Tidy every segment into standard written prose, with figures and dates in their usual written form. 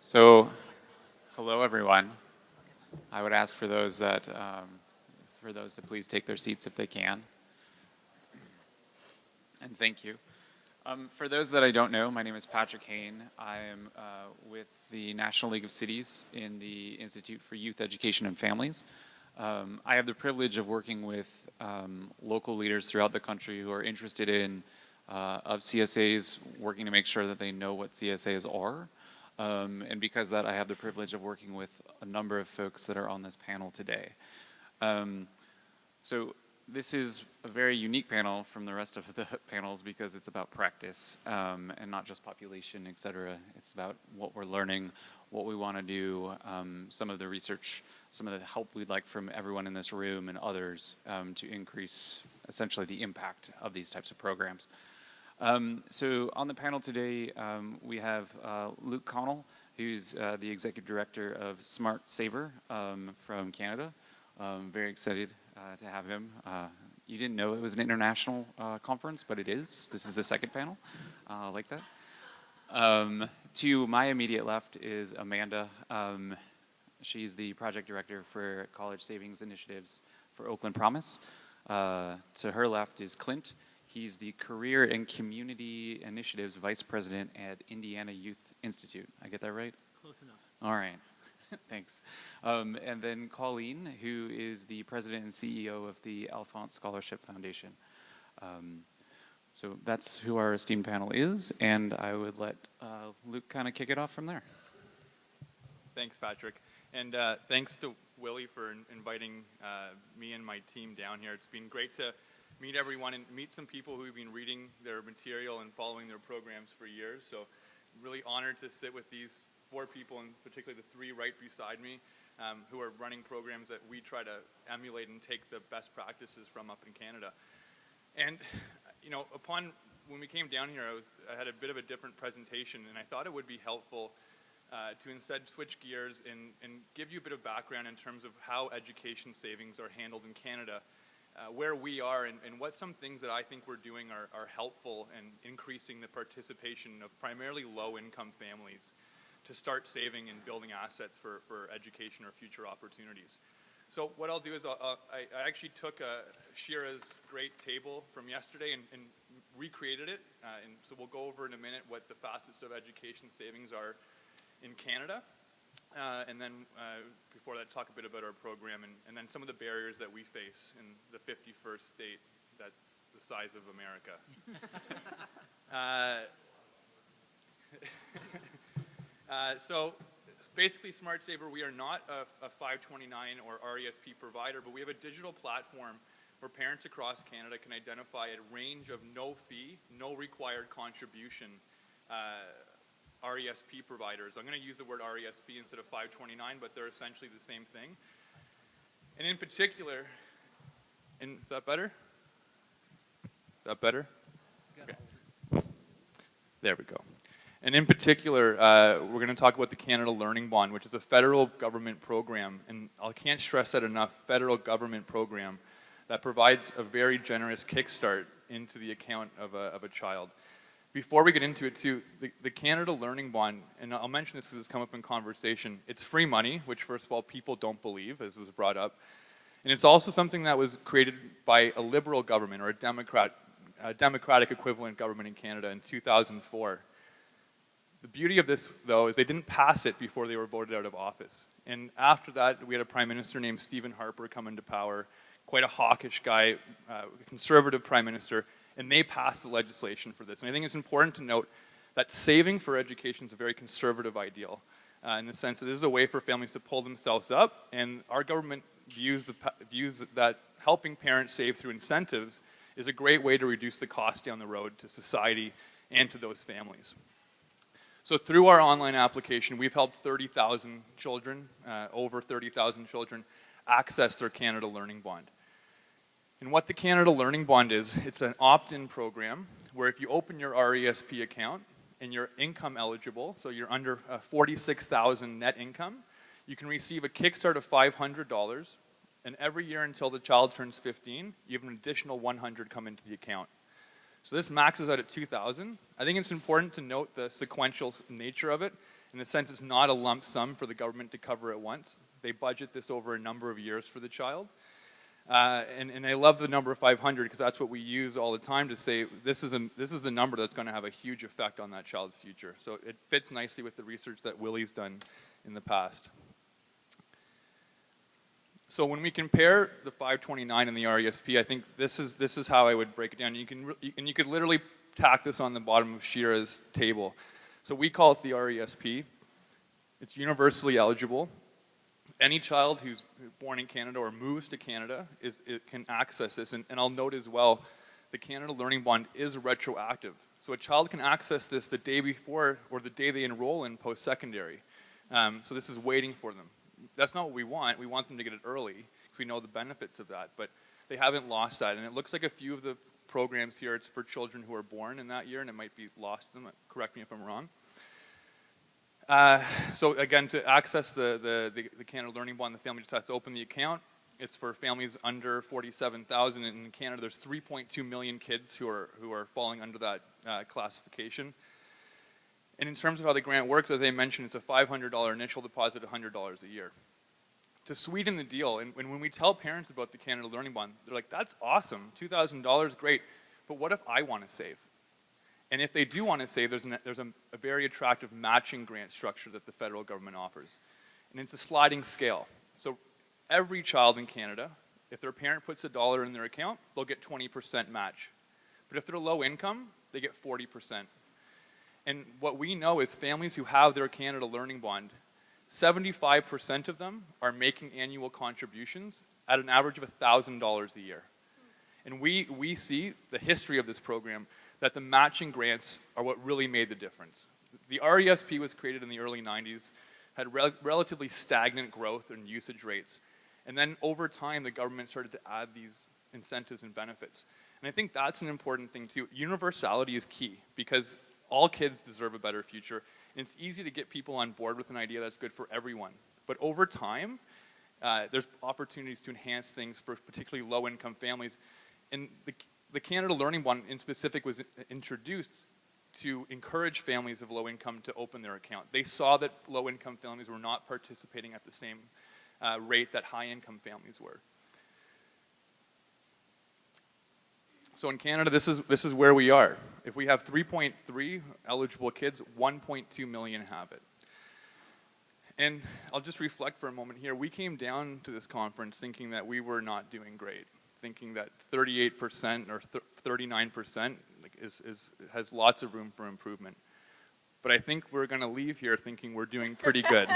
So, hello everyone. I would ask for those to please take their seats if they can. And thank you. For those that I don't know, my name is Patrick Hain. I am with the National League of Cities in the Institute for Youth Education and Families. I have the privilege of working with local leaders throughout the country who are interested in of CSAs, working to make sure that they know what CSAs are. And because of that, I have the privilege of working with a number of folks that are on this panel today. So this is a very unique panel from the rest of the panels because it's about practice and not just population, et cetera. It's about what we're learning, what we want to do, some of the research, some of the help we'd like from everyone in this room and others to increase essentially the impact of these types of programs. So on the panel today, we have Luke Connell, who's the Executive Director of SmartSAVER from Canada. Very excited to have him. You didn't know it was an international conference, but it is. This is the second panel. Like that. To my immediate left is Amanda. She's the Project Director for College Savings Initiatives for Oakland Promise. To her left is Clint. He's the Career and Community Initiatives Vice President at Indiana Youth Institute. I get that right? Close enough. All right. Thanks. And then Colleen, who is the President and CEO of the Alfond Scholarship Foundation. So that's who our esteemed panel is, and I would let Luke kind of kick it off from there. Thanks, Patrick. And thanks to Willie for inviting me and my team down here. It's been great to meet everyone and meet some people who've been reading their material and following their programs for years. So really honored to sit with these four people, and particularly the three right beside me, who are running programs that we try to emulate and take the best practices from up in Canada. And you know, when we came down here, I had a bit of a different presentation, and I thought it would be helpful to instead switch gears and give you a bit of background in terms of how education savings are handled in Canada, where we are, and what some things that I think we're doing are helpful in increasing the participation of primarily low-income families to start saving and building assets for education or future opportunities. So what I'll do is I actually took Shira's great table from yesterday and recreated it, and so we'll go over in a minute what the facets of education savings are in Canada. And then before that, talk a bit about our program and then some of the barriers that we face in the 51st state that's the size of America. So basically, SmartSAVER, we are not a 529 or RESP provider, but we have a digital platform where parents across Canada can identify a range of no fee, no required contribution RESP providers. I'm going to use the word RESP instead of 529, but they're essentially the same thing. And in particular, is that better? Is that better? Okay. There we go. And in particular, we're going to talk about the Canada Learning Bond, which is a federal government program, and I can't stress that enough, federal government program that provides a very generous kickstart into the account of a child. Before we get into it too, the Canada Learning Bond, and I'll mention this because it's come up in conversation, it's free money, which first of all people don't believe, as was brought up. And it's also something that was created by a liberal government or a democratic equivalent government in Canada in 2004. The beauty of this, though, is they didn't pass it before they were voted out of office. And after that, we had a prime minister named Stephen Harper come into power, quite a hawkish guy, a conservative prime minister, and they passed the legislation for this. And I think it's important to note that saving for education is a very conservative ideal in the sense that this is a way for families to pull themselves up, and our government views that helping parents save through incentives is a great way to reduce the cost down the road to society and to those families. So through our online application, we've helped 30,000 children, over 30,000 children, access their Canada Learning Bond. And what the Canada Learning Bond is, it's an opt-in program where if you open your RESP account and you're income eligible, so you're under 46,000 net income, you can receive a kickstart of $500, and every year until the child turns 15, you have an additional $100 come into the account. So this maxes out at $2,000. I think it's important to note the sequential nature of it, In the sense, it's not a lump sum for the government to cover at once. They budget this over a number of years for the child. And I love the number 500 because that's what we use all the time to say this is the number that's going to have a huge effect on that child's future. So it fits nicely with the research that Willie's done in the past. So when we compare the 529 and the RESP, I think this is how I would break it down. You could literally tack this on the bottom of Shira's table. So we call it the RESP. It's universally eligible. Any child who's born in Canada or moves to Canada can access this. And I'll note as well, the Canada Learning Bond is retroactive. So a child can access this the day before or the day they enroll in post-secondary. So this is waiting for them. That's not what we want. We want them to get it early because we know the benefits of that. But they haven't lost that. And it looks like a few of the programs here, it's for children who are born in that year, and it might be lost to them. Correct me if I'm wrong. So again, to access the Canada Learning Bond, the family just has to open the account. It's for families under 47,000. In Canada, there's 3.2 million kids who are falling under that classification. And in terms of how the grant works, as I mentioned, it's a $500 initial deposit, $100 a year. To sweeten the deal, and when we tell parents about the Canada Learning Bond, they're like, that's awesome, $2,000, great, but what if I want to save? And if they do want to save, there's a very attractive matching grant structure that the federal government offers. And it's a sliding scale. So every child in Canada, if their parent puts $1 in their account, they'll get 20% match. But if they're low income, they get 40%. And what we know is families who have their Canada Learning Bond, 75% of them are making annual contributions at an average of $1,000 a year. And we see the history of this program that the matching grants are what really made the difference. The RESP was created in the early 90s, had relatively stagnant growth and usage rates. And then over time, the government started to add these incentives and benefits. And I think that's an important thing too. Universality is key because all kids deserve a better future. And it's easy to get people on board with an idea that's good for everyone. But over time, there's opportunities to enhance things for particularly low-income families. And the Canada Learning Bond in specific was introduced to encourage families of low income to open their account. They saw that low-income families were not participating at the same rate that high-income families were. So in Canada, this is where we are. If we have 3.3 eligible kids, 1.2 million have it. And I'll just reflect for a moment here. We came down to this conference thinking that we were not doing great, thinking that 38% or 39% has lots of room for improvement. But I think we're going to leave here thinking we're doing pretty good.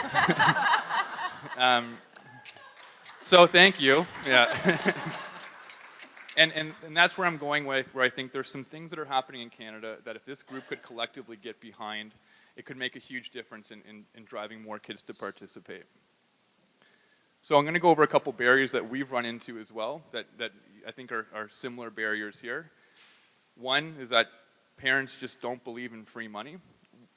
So thank you. Yeah. And that's where I'm going with, where I think there's some things that are happening in Canada that if this group could collectively get behind, it could make a huge difference in driving more kids to participate. So I'm going to go over a couple barriers that we've run into as well that I think are similar barriers here. One is that parents just don't believe in free money.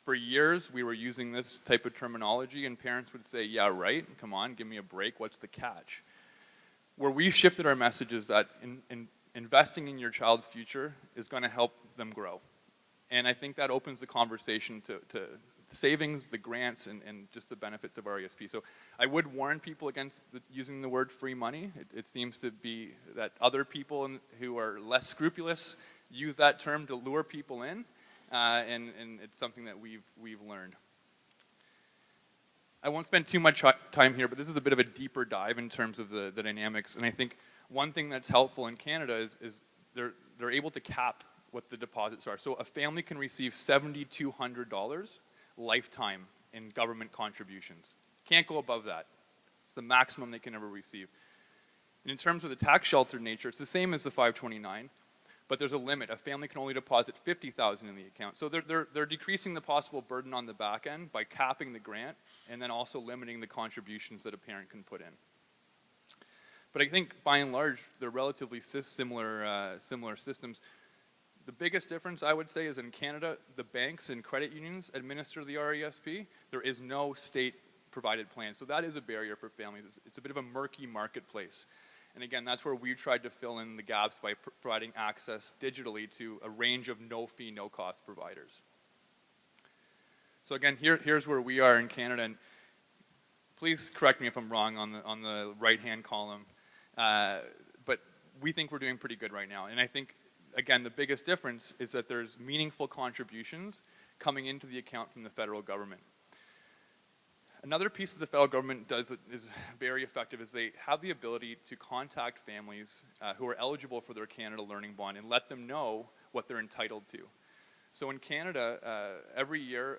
For years, we were using this type of terminology, and parents would say, yeah, right, come on, give me a break, what's the catch? Where we've shifted our message is that investing in your child's future is going to help them grow. And I think that opens the conversation to savings, the grants, and just the benefits of RESP. So I would warn people against using the word free money. It seems to be that other people who are less scrupulous use that term to lure people in, and it's something that we've learned. I won't spend too much time here, but this is a bit of a deeper dive in terms of the dynamics. And I think one thing that's helpful in Canada is they're able to cap what the deposits are. So a family can receive $7,200 lifetime in government contributions. Can't go above that. It's the maximum they can ever receive. And in terms of the tax sheltered nature, it's the same as the 529, but there's a limit. A family can only deposit $50,000 in the account. So they're decreasing the possible burden on the back end by capping the grant and then also limiting the contributions that a parent can put in. But I think by and large, they're relatively similar systems. The biggest difference, I would say, is in Canada, the banks and credit unions administer the RESP. There is no state-provided plan. So that is a barrier for families. It's a bit of a murky marketplace. And again, that's where we tried to fill in the gaps by providing access digitally to a range of no-fee, no-cost providers. So again, here's where we are in Canada, and please correct me if I'm wrong on the right-hand column, but we think we're doing pretty good right now. And I think, again, the biggest difference is that there's meaningful contributions coming into the account from the federal government. Another piece that the federal government does that is very effective is they have the ability to contact families who are eligible for their Canada Learning Bond and let them know what they're entitled to. So in Canada, every year,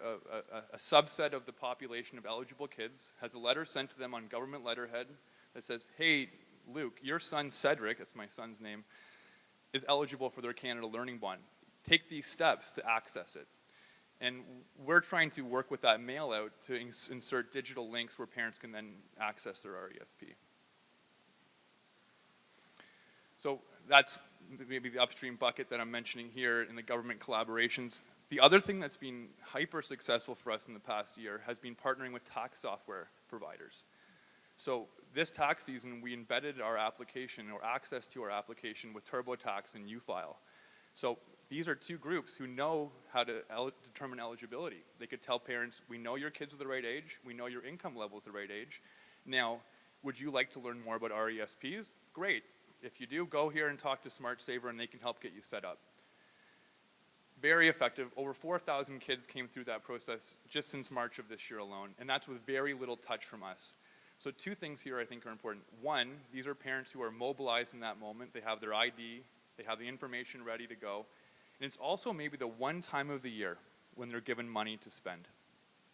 a subset of the population of eligible kids has a letter sent to them on government letterhead that says, hey, Luke, your son Cedric, that's my son's name, is eligible for their Canada Learning Bond. Take these steps to access it. And we're trying to work with that mail out to insert digital links where parents can then access their RESP. So that's maybe the upstream bucket that I'm mentioning here in the government collaborations. The other thing that's been hyper successful for us in the past year has been partnering with tax software providers. So this tax season, we embedded our application or access to our application with TurboTax and UFile. So these are two groups who know how to determine eligibility. They could tell parents, we know your kids are the right age, we know your income level is the right age. Now, would you like to learn more about RESPs? Great. If you do, go here and talk to SmartSAVER and they can help get you set up. Very effective. Over 4,000 kids came through that process just since March of this year alone, and that's with very little touch from us. So two things here I think are important. One, these are parents who are mobilized in that moment. They have their ID, they have the information ready to go. And it's also maybe the one time of the year when they're given money to spend,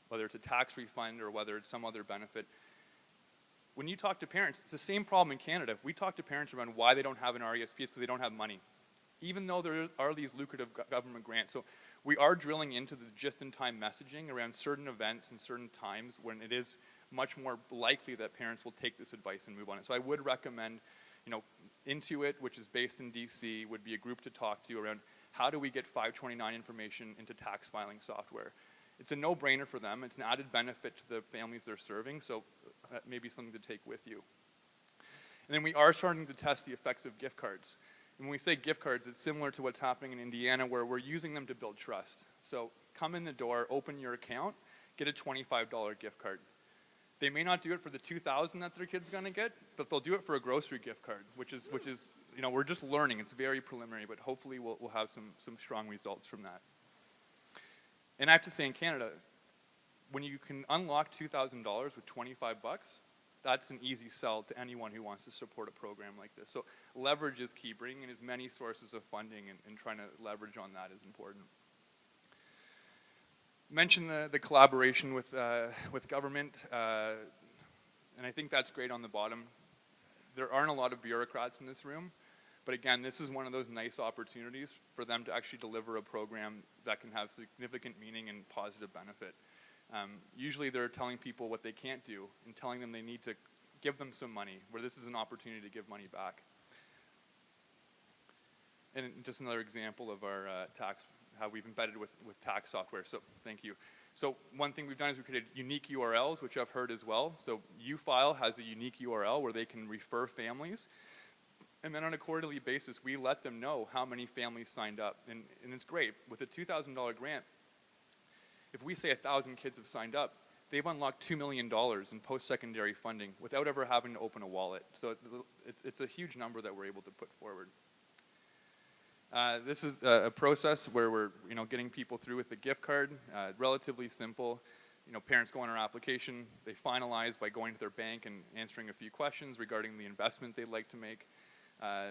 whether it's a tax refund or whether it's some other benefit. When you talk to parents, it's the same problem in Canada. If we talk to parents around why they don't have an RESP, it's because they don't have money, even though there are these lucrative government grants. So we are drilling into the just-in-time messaging around certain events and certain times when it is much more likely that parents will take this advice and move on it. So I would recommend, Intuit, which is based in DC, would be a group to talk to around how do we get 529 information into tax filing software. It's a no-brainer for them. It's an added benefit to the families they're serving, so that may be something to take with you. And then we are starting to test the effects of gift cards. And when we say gift cards, it's similar to what's happening in Indiana where we're using them to build trust. So come in the door, open your account, get a $25 gift card. They may not do it for the $2,000 that their kid's gonna get, but they'll do it for a grocery gift card, which is we're just learning. It's very preliminary, but hopefully we'll have some strong results from that. And I have to say in Canada, when you can unlock $2,000 with 25 bucks, that's an easy sell to anyone who wants to support a program like this. So leverage is key. Bringing in as many sources of funding and trying to leverage on that is important. Mention the collaboration with government, and I think that's great on the bottom. There aren't a lot of bureaucrats in this room, but again, this is one of those nice opportunities for them to actually deliver a program that can have significant meaning and positive benefit. Usually they're telling people what they can't do and telling them they need to give them some money, where this is an opportunity to give money back. And just another example of our how we've embedded with tax software, so thank you. So one thing we've done is we created unique URLs, which I've heard as well. So UFile has a unique URL where they can refer families. And then on a quarterly basis, we let them know how many families signed up. And it's great. With a $2,000 grant, if we say 1,000 kids have signed up, they've unlocked $2 million in post-secondary funding without ever having to open a wallet. So it's a huge number that we're able to put forward. This is a process where we're getting people through with the gift card, relatively simple. Parents go on our application, they finalize by going to their bank and answering a few questions regarding the investment they'd like to make.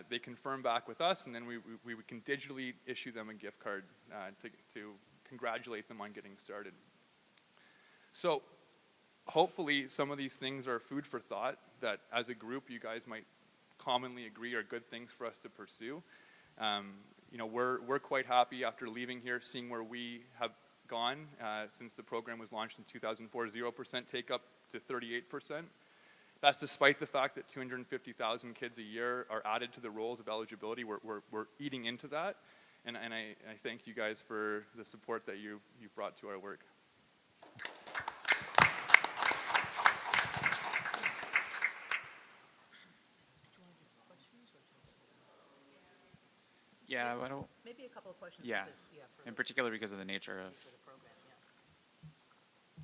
They confirm back with us, and then we can digitally issue them a gift card to congratulate them on getting started. So hopefully some of these things are food for thought that as a group you guys might commonly agree are good things for us to pursue. We're quite happy after leaving here, seeing where we have gone since the program was launched in 2004, 0% take up to 38%. That's despite the fact that 250,000 kids a year are added to the rolls of eligibility. We're eating into that, and I thank you guys for the support that you've brought to our work. Yeah, why don't, Maybe a couple of questions. yeah, for in the- particular because of the nature of, for the program, yeah.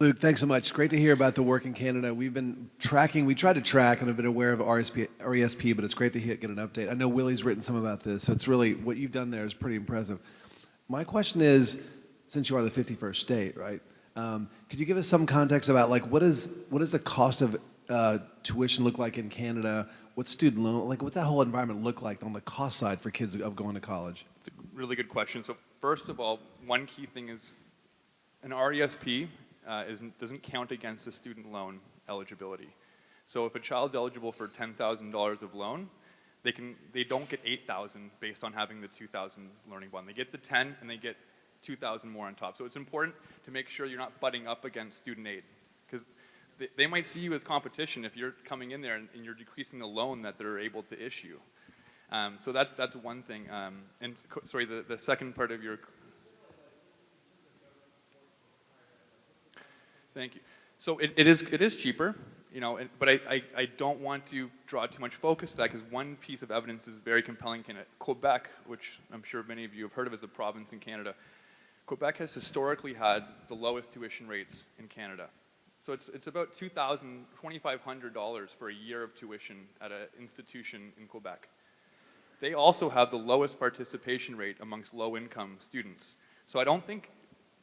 Luke, thanks so much. Great to hear about the work in Canada. We tried to track and have been aware of RESP, but it's great to get an update. I know Willie's written some about this, so it's really, what you've done there is pretty impressive. My question is, since you are the 51st state, right, could you give us some context about, like, what is the cost of tuition look like in Canada? What's student loan, like, what's that whole environment look like on the cost side for kids of going to college? It's a really good question. So first of all, one key thing is an RESP doesn't count against the student loan eligibility. So if a child's eligible for $10,000 of loan, they don't get $8,000 based on having the $2,000 learning bond. They get the 10 and they get $2,000 more on top. So it's important to make sure you're not butting up against student aid, because they might see you as competition if you're coming in there and you're decreasing the loan that they're able to issue. So that's one thing. And sorry, the second part of your. Thank you. So it is cheaper, you know, but I don't want to draw too much focus to that, because one piece of evidence is very compelling. Quebec, which I'm sure many of you have heard of as a province in Canada, Quebec has historically had the lowest tuition rates in Canada. So it's about $2,500 for a year of tuition at an institution in Quebec. They also have the lowest participation rate amongst low-income students. So I don't think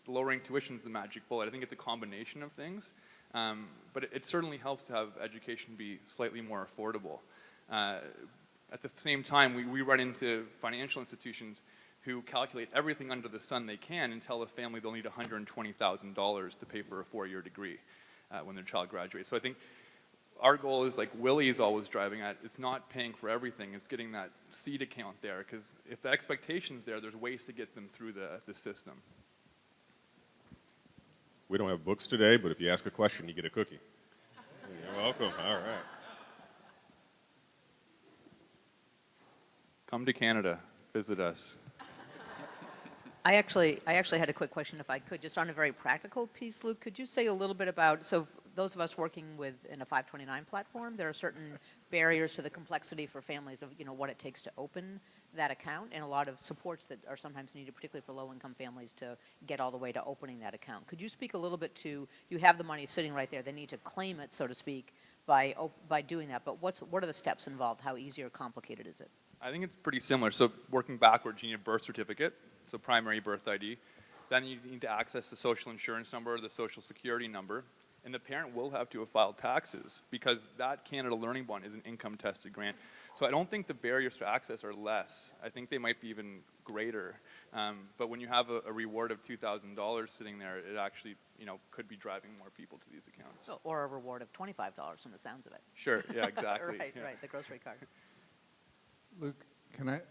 lowering tuition is the magic bullet. I think it's a combination of things, but it certainly helps to have education be slightly more affordable. At the same time, we run into financial institutions who calculate everything under the sun they can and tell a family they'll need $120,000 to pay for a 4-year degree when their child graduates. So I think our goal is, like Willie is always driving at, it's not paying for everything, it's getting that seed account there, because if the expectation's there, there's ways to get them through the system. We don't have books today, but if you ask a question, you get a cookie. You're welcome. All right. Come to Canada, visit us. I actually had a quick question, if I could, just on a very practical piece. Luke, could you say a little bit about, so those of us working in a 529 platform, there are certain barriers to the complexity for families of, you know, what it takes to open that account, and a lot of supports that are sometimes needed, particularly for low-income families, to get all the way to opening that account. Could you speak a little bit to, you have the money sitting right there, they need to claim it, so to speak, by doing that, but what are the steps involved? How easy or complicated is it? I think it's pretty similar. So working backwards, you need a birth certificate, so primary birth ID. Then you need to access the social insurance number, the social security number, and the parent will have to have filed taxes, because that Canada Learning Bond is an income-tested grant. So I don't think the barriers to access are less. I think they might be even greater. But when you have a reward of $2,000 sitting there, it actually, you know, could be driving more people to these accounts. So, or a reward of $25 from the sounds of it. Sure, yeah, exactly. Right, yeah. right, the grocery card. Luke, can I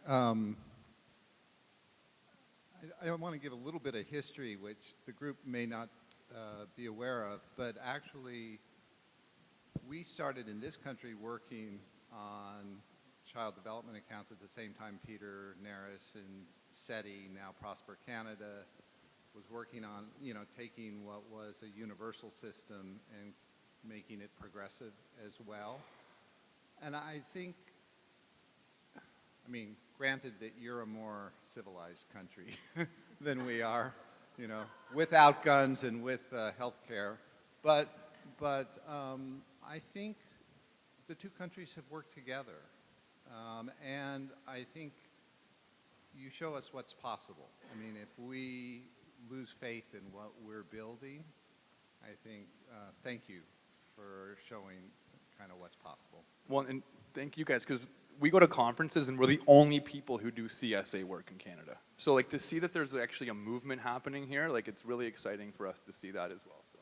want to give a little bit of history, which the group may not be aware of, but actually we started in this country working on child development accounts at the same time Peter Naris and SETI, now Prosper Canada, was working on, you know, taking what was a universal system and making it progressive as well. And I think, I mean, granted that you're a more civilized country than we are, you know, without guns and with health care, but I think the two countries have worked together, and I think you show us what's possible. I mean, if we lose faith in what we're building, I think, thank you for showing kind of what's possible. Well, and thank you guys, because we go to conferences and we're the only people who do CSA work in Canada. So like to see that there's actually a movement happening here, like it's really exciting for us to see that as well. So.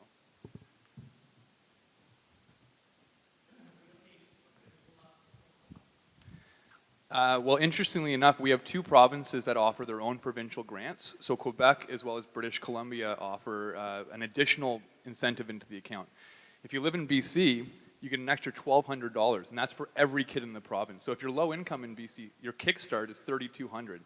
Well, interestingly enough, we have 2 provinces that offer their own provincial grants. So Quebec as well as British Columbia offer an additional incentive into the account. If you live in BC, you get an extra $1,200, and that's for every kid in the province. So if you're low income in BC, your kickstart is $3,200.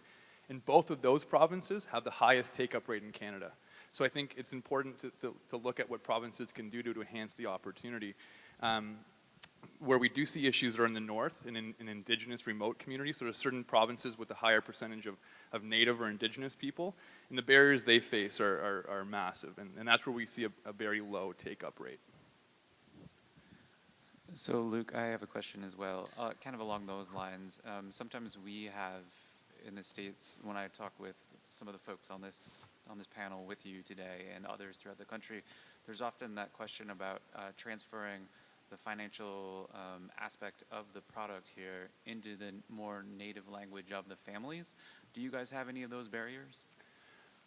And both of those provinces have the highest take-up rate in Canada. So I think it's important to look at what provinces can do to enhance the opportunity. where we do see issues are in the north and in indigenous remote communities. So there's certain provinces with a higher percentage of native or indigenous people, and the barriers they face are massive, and that's where we see a very low take-up rate. So Luke, I have a question as well, kind of along those lines. Sometimes we have in the States, when I talk with some of the folks on this panel with you today and others throughout the country, there's often that question about transferring the financial aspect of the product here into the more native language of the families. Do you guys have any of those barriers?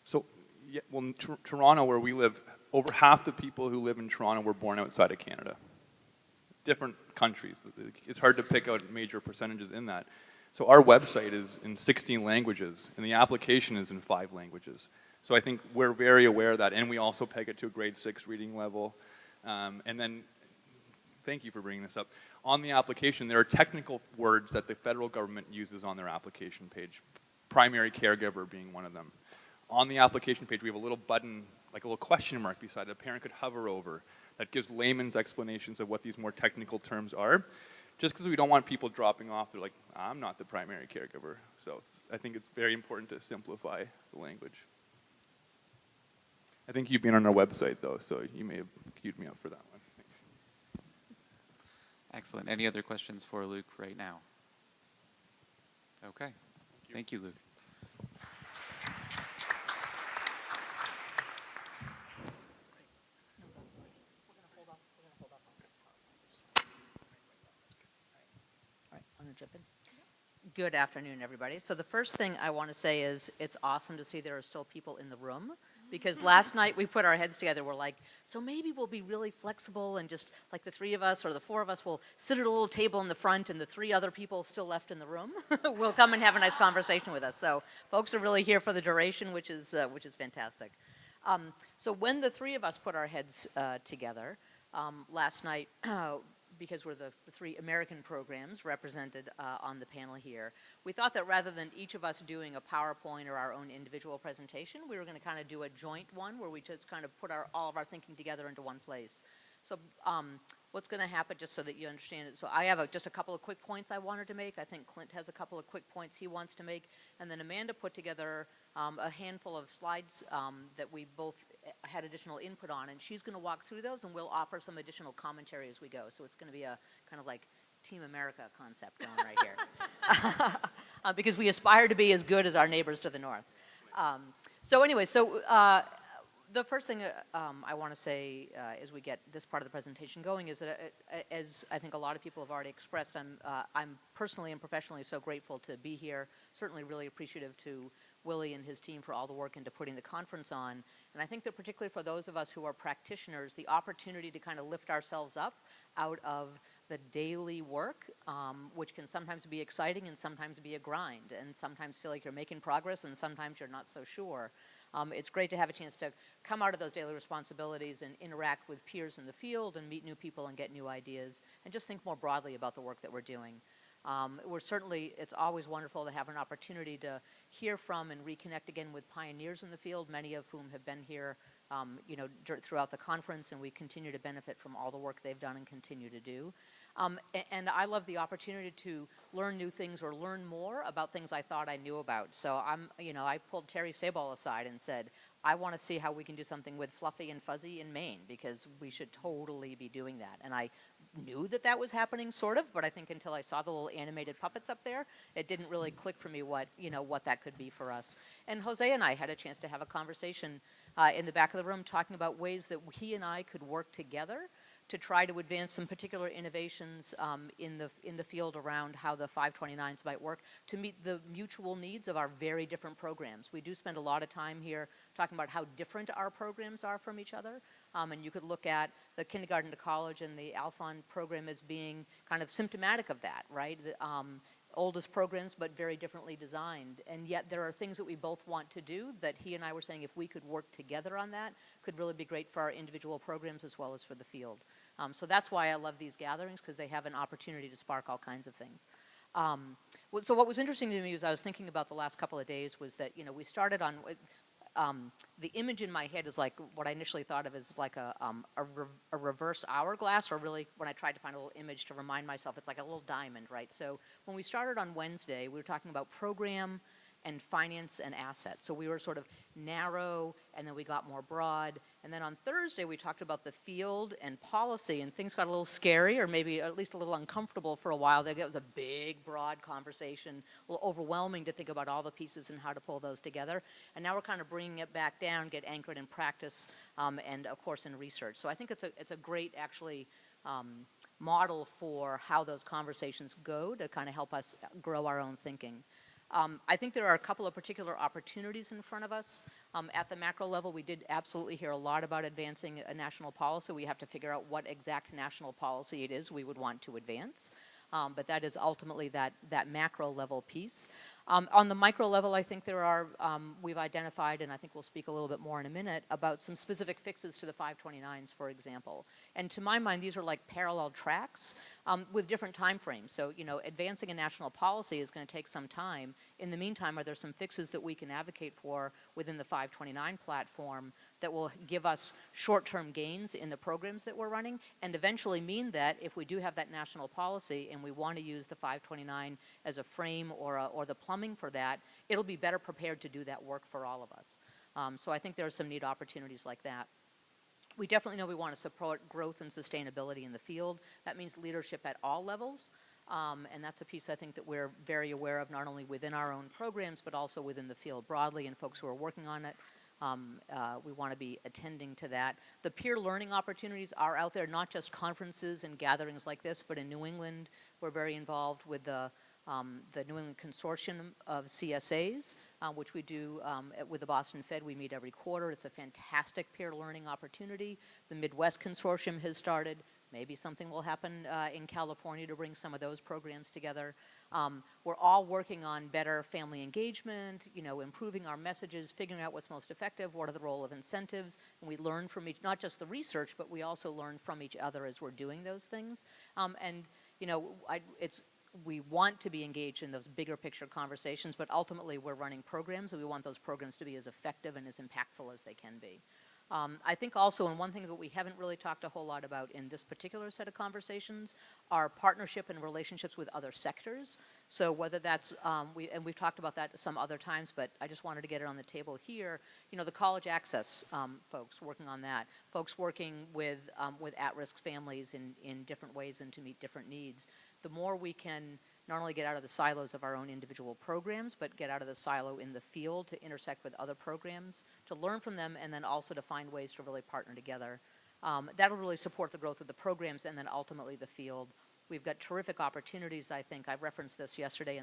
So, yeah, well, in Toronto, where we live, over half the people who live in Toronto were born outside of Canada. Different countries. It's hard to pick out major percentages in that. So our website is in 16 languages, and the application is in 5 languages. So I think we're very aware of that, and we also peg it to a grade 6 reading level. And then, thank you for bringing this up. On the application, there are technical words that the federal government uses on their application page, primary caregiver being one of them. On the application page, we have a little button, like a little question mark beside it, a parent could hover over, that gives layman's explanations of what these more technical terms are, just because we don't want people dropping off. They're like, I'm not the primary caregiver. So I think it's very important to simplify the language. I think you've been on our website, though, so you may have queued me up for that one. Thanks. Excellent. Any other questions for Luke right now? Okay. Thank you, Luke. Good afternoon, everybody. So the first thing I want to say is it's awesome to see there are still people in the room, because last night we put our heads together. We're like, so maybe we'll be really flexible and just like the 3 of us or the 4 of us will sit at a little table in the front, and the 3 other people still left in the room will come and have a nice conversation with us. So folks are really here for the duration, which is fantastic. So when the 3 of us put our heads together last night, because we're the 3 American programs represented on the panel here, we thought that rather than each of us doing a PowerPoint or our own individual presentation, we were going to kind of do a joint one where we just kind of put all of our thinking together into one place. So what's going to happen, just so that you understand it, so I have just a couple of quick points I wanted to make. I think Clint has a couple of quick points he wants to make, and then Amanda put together a handful of slides that we both had additional input on, and she's going to walk through those, and we'll offer some additional commentary as we go. So it's going to be a kind of like Team America concept going right here. Because we aspire to be as good as our neighbors to the north. So anyway, the first thing I want to say as we get this part of the presentation going is that, as I think a lot of people have already expressed, I'm personally and professionally so grateful to be here, certainly really appreciative to Willie and his team for all the work into putting the conference on. And I think that particularly for those of us who are practitioners, the opportunity to kind of lift ourselves up out of the daily work, which can sometimes be exciting and sometimes be a grind, and sometimes feel like you're making progress and sometimes you're not so sure. It's great to have a chance to come out of those daily responsibilities and interact with peers in the field and meet new people and get new ideas and just think more broadly about the work that we're doing. It's always wonderful to have an opportunity to hear from and reconnect again with pioneers in the field, many of whom have been here throughout the conference, and we continue to benefit from all the work they've done and continue to do. And I love the opportunity to learn new things or learn more about things I thought I knew about. So I pulled Terry Sabol aside and said, I want to see how we can do something with Fluffy and Fuzzy in Maine, because we should totally be doing that. And I knew that was happening, sort of, but I think until I saw the little animated puppets up there, it didn't really click for me what that could be for us. And Jose and I had a chance to have a conversation in the back of the room talking about ways that he and I could work together to try to advance some particular innovations in the field around how the 529s might work to meet the mutual needs of our very different programs. We do spend a lot of time here talking about how different our programs are from each other, and you could look at the kindergarten to college and the Alfond program as being kind of symptomatic of that, right? Oldest programs, but very differently designed. And yet there are things that we both want to do that he and I were saying if we could work together on that could really be great for our individual programs as well as for the field. So that's why I love these gatherings, because they have an opportunity to spark all kinds of things. So what was interesting to me as I was thinking about the last couple of days was that, we started on, the image in my head is like what I initially thought of as like a reverse hourglass, or really when I tried to find a little image to remind myself, it's like a little diamond, right? So when we started on Wednesday, we were talking about program and finance and assets. So we were sort of narrow, and then we got more broad. And then on Thursday, we talked about the field and policy, and things got a little scary, or maybe at least a little uncomfortable for a while. That was a big, broad conversation, a little overwhelming to think about all the pieces and how to pull those together. And now we're kind of bringing it back down, get anchored in practice, and of course in research. So I think it's a great, actually, model for how those conversations go to kind of help us grow our own thinking. I think there are a couple of particular opportunities in front of us. At the macro level, we did absolutely hear a lot about advancing a national policy. We have to figure out what exact national policy it is we would want to advance. But that is ultimately that macro level piece. On the micro level, I think there are, we've identified, and I think we'll speak a little bit more in a minute, about some specific fixes to the 529s, for example. And to my mind, these are like parallel tracks with different time frames. So, you know, advancing a national policy is going to take some time. In the meantime, are there some fixes that we can advocate for within the 529 platform that will give us short-term gains in the programs that we're running, and eventually mean that if we do have that national policy and we want to use the 529 as a frame or the plumbing for that, it'll be better prepared to do that work for all of us. So I think there are some neat opportunities like that. We definitely know we want to support growth and sustainability in the field. That means leadership at all levels. And that's a piece I think that we're very aware of, not only within our own programs, but also within the field broadly and folks who are working on it. We want to be attending to that. The peer learning opportunities are out there, not just conferences and gatherings like this, but in New England, we're very involved with the New England Consortium of CSAs, which we do with the Boston Fed. We meet every quarter. It's a fantastic peer learning opportunity. The Midwest Consortium has started. Maybe something will happen in California to bring some of those programs together. We're all working on better family engagement, you know, improving our messages, figuring out what's most effective, what are the role of incentives, and we learn from each, not just the research, but we also learn from each other as we're doing those things. And, you know, we want to be engaged in those bigger picture conversations, but ultimately we're running programs, and we want those programs to be as effective and as impactful as they can be. I think also, and one thing that we haven't really talked a whole lot about in this particular set of conversations, are partnership and relationships with other sectors. So whether that's, we've talked about that some other times, but I just wanted to get it on the table here. You know, the college access folks working on that, folks working with at-risk families in different ways and to meet different needs. The more we can not only get out of the silos of our own individual programs, but get out of the silo in the field to intersect with other programs, to learn from them, and then also to find ways to really partner together. That'll really support the growth of the programs and then ultimately the field. We've got terrific opportunities, I think. I referenced this yesterday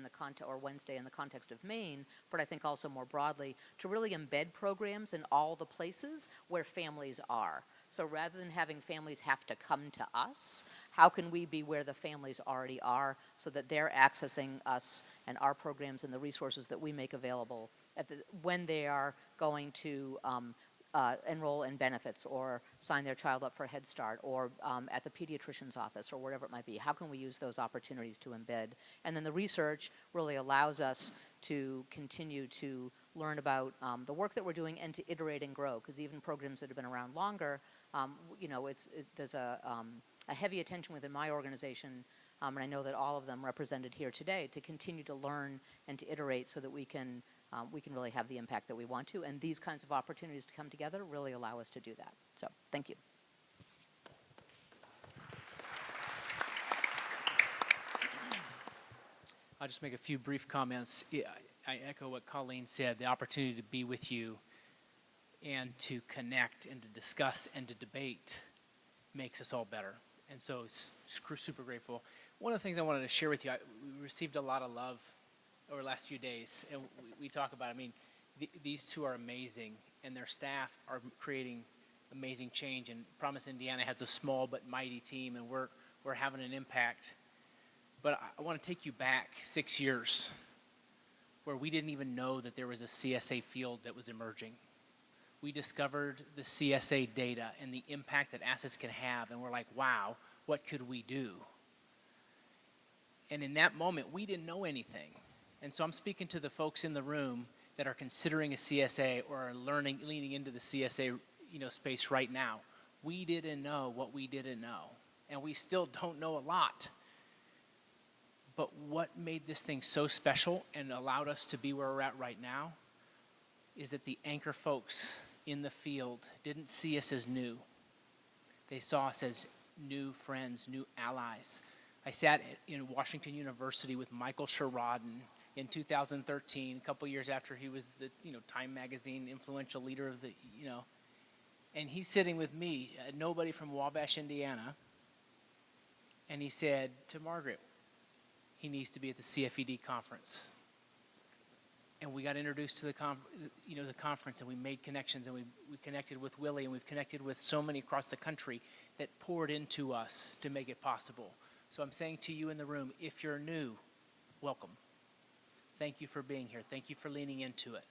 or Wednesday in the context of Maine, but I think also more broadly, to really embed programs in all the places where families are. So rather than having families have to come to us, how can we be where the families already are so that they're accessing us and our programs and the resources that we make available when they are going to enroll in benefits or sign their child up for Head Start or at the pediatrician's office or wherever it might be. How can we use those opportunities to embed? And then the research really allows us to continue to learn about the work that we're doing and to iterate and grow, because even programs that have been around longer, you know, there's a heavy attention within my organization, and I know that all of them represented here today, to continue to learn and to iterate so that we can really have the impact that we want to. And these kinds of opportunities to come together really allow us to do that. So thank you. I'll just make a few brief comments. I echo what Colleen said, the opportunity to be with you and to connect and to discuss and to debate makes us all better. And so super grateful. One of the things I wanted to share with you, we received a lot of love over the last few days. And we talk about, I mean, these two are amazing, and their staff are creating amazing change. And Promise Indiana has a small but mighty team, and we're having an impact. But I want to take you back 6 years where we didn't even know that there was a CSA field that was emerging. We discovered the CSA data and the impact that assets can have, and we're like, wow, what could we do? And in that moment, we didn't know anything. And so I'm speaking to the folks in the room that are considering a CSA or are leaning into the CSA, space right now. We didn't know what we didn't know, and we still don't know a lot. But what made this thing so special and allowed us to be where we're at right now is that the anchor folks in the field didn't see us as new. They saw us as new friends, new allies. I sat in Washington University with Michael Sherrodden in 2013, a couple years after he was the Time Magazine influential leader of the, and he's sitting with me, nobody from Wabash, Indiana, and he said to Margaret, he needs to be at the CFED conference. And we got introduced to the conference, and we made connections, and we connected with Willie, and we've connected with so many across the country that poured into us to make it possible. So I'm saying to you in the room, if you're new, welcome. Thank you for being here. Thank you for leaning into it.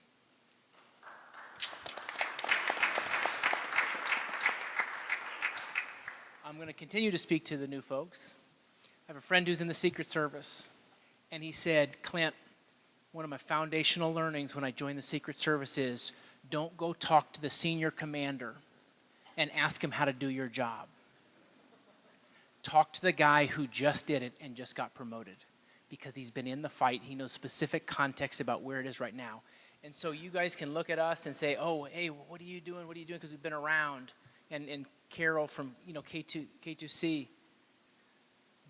I'm going to continue to speak to the new folks. I have a friend who's in the Secret Service, and he said, Clint, one of my foundational learnings when I joined the Secret Service is don't go talk to the senior commander and ask him how to do your job. Talk to the guy who just did it and just got promoted because he's been in the fight. He knows specific context about where it is right now. And so you guys can look at us and say, oh, hey, what are you doing? What are you doing? Because we've been around. And Carol from K2C.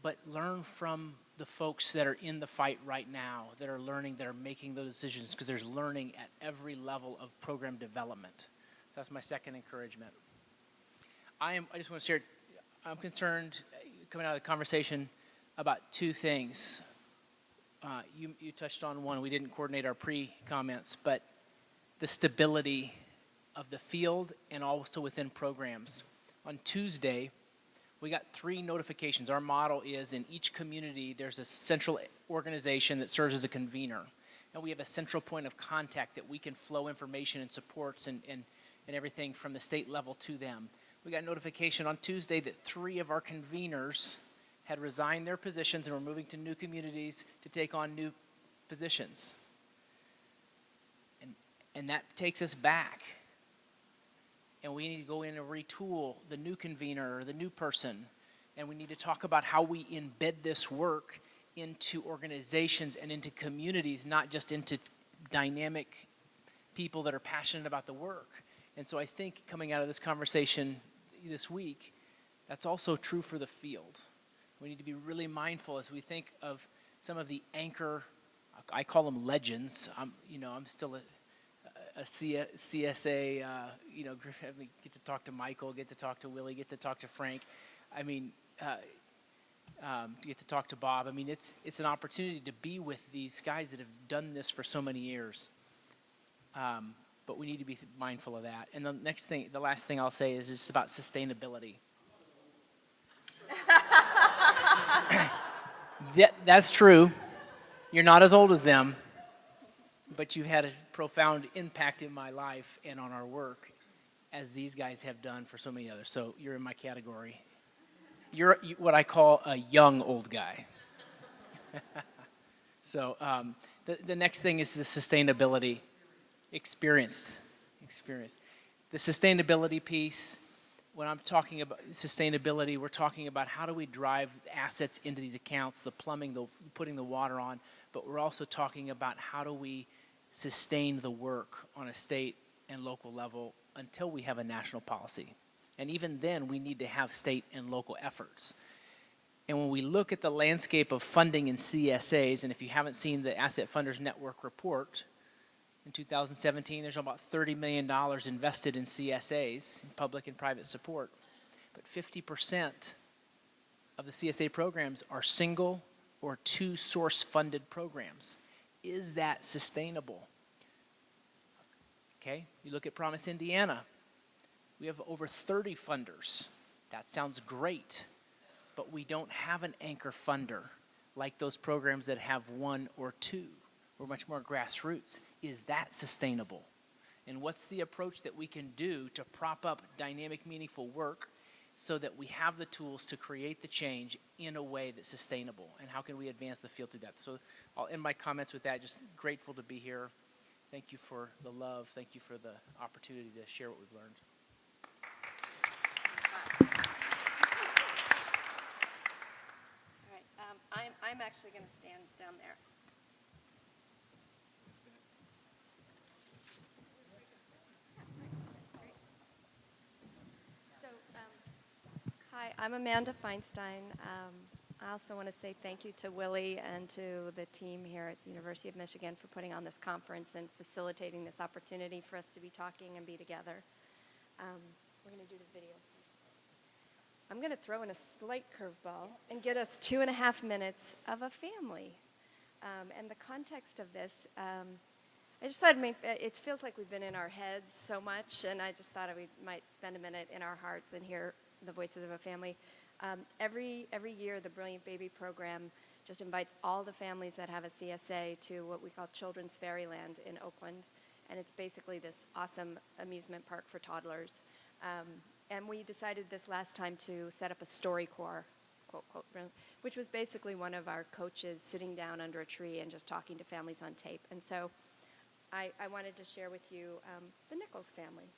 But learn from the folks that are in the fight right now, that are learning, that are making those decisions, because there's learning at every level of program development. That's my second encouragement. I just want to share, I'm concerned, coming out of the conversation, about two things. You touched on one. We didn't coordinate our pre-comments, but the stability of the field and also within programs. On Tuesday, we got 3 notifications. Our model is in each community, there's a central organization that serves as a convener. And we have a central point of contact that we can flow information and supports and everything from the state level to them. We got notification on Tuesday that 3 of our conveners had resigned their positions and were moving to new communities to take on new positions. And that takes us back. And we need to go in and retool the new convener or the new person. And we need to talk about how we embed this work into organizations and into communities, not just into dynamic people that are passionate about the work. And so I think coming out of this conversation this week, that's also true for the field. We need to be really mindful as we think of some of the anchor, I call them legends. I'm still a CSA, get to talk to Michael, get to talk to Willie, get to talk to Frank. Get to talk to Bob. It's an opportunity to be with these guys that have done this for so many years. But we need to be mindful of that. And the last thing I'll say is just about sustainability. That's true. You're not as old as them, but you had a profound impact in my life and on our work as these guys have done for so many others. So you're in my category. You're what I call a young old guy. So the next thing is the sustainability experience. The sustainability piece, when I'm talking about sustainability, we're talking about how do we drive assets into these accounts, the plumbing, putting the water on, but we're also talking about how do we sustain the work on a state and local level until we have a national policy. And even then, we need to have state and local efforts. And when we look at the landscape of funding in CSAs, and if you haven't seen the Asset Funders Network report, in 2017, there's about $30 million invested in CSAs, in public and private support. But 50% of the CSA programs are single or 2-source funded programs. Is that sustainable? Okay, you look at Promise Indiana. We have over 30 funders. That sounds great, but we don't have an anchor funder like those programs that have 1 or 2. We're much more grassroots. Is that sustainable? And what's the approach that we can do to prop up dynamic, meaningful work so that we have the tools to create the change in a way that's sustainable? And how can we advance the field through that? So I'll end my comments with that. Just grateful to be here. Thank you for the love. Thank you for the opportunity to share what we've learned. All right, I'm actually going to stand down there. So, hi, I'm Amanda Feinstein. I also want to say thank you to Willie and to the team here at the University of Michigan for putting on this conference and facilitating this opportunity for us to be talking and be together. We're going to do the video first. I'm going to throw in a slight curveball and get us 2.5 minutes of a family. And the context of this, I just thought it feels like we've been in our heads so much, and I just thought we might spend a minute in our hearts and hear the voices of a family. Every year, the Brilliant Baby program just invites all the families that have a CSA to what we call Children's Fairyland in Oakland, and it's basically this awesome amusement park for toddlers. And we decided this last time to set up a story corps, quote, quote, which was basically one of our coaches sitting down under a tree and just talking to families on tape. And so I wanted to share with you the Nichols family.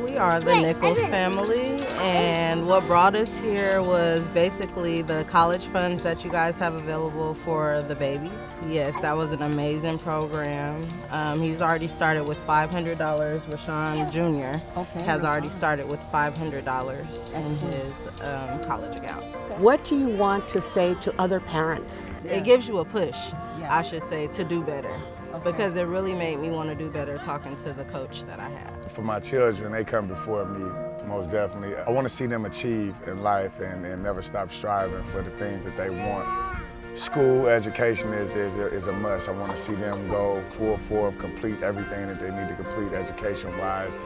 We are the Nichols family, and what brought us here was basically the college funds that you guys have available for the babies. Yes, that was an amazing program. He's already started with $500. Rashawn Jr. has already started with $500 in his college account. What do you want to say to other parents? It gives you a push, I should say, to do better. Because it really made me want to do better talking to the coach that I had. For my children, they come before me, most definitely. I want to see them achieve in life and never stop striving for the things that they want. School education is a must. I want to see them go full forth, complete everything that they need to complete education-wise,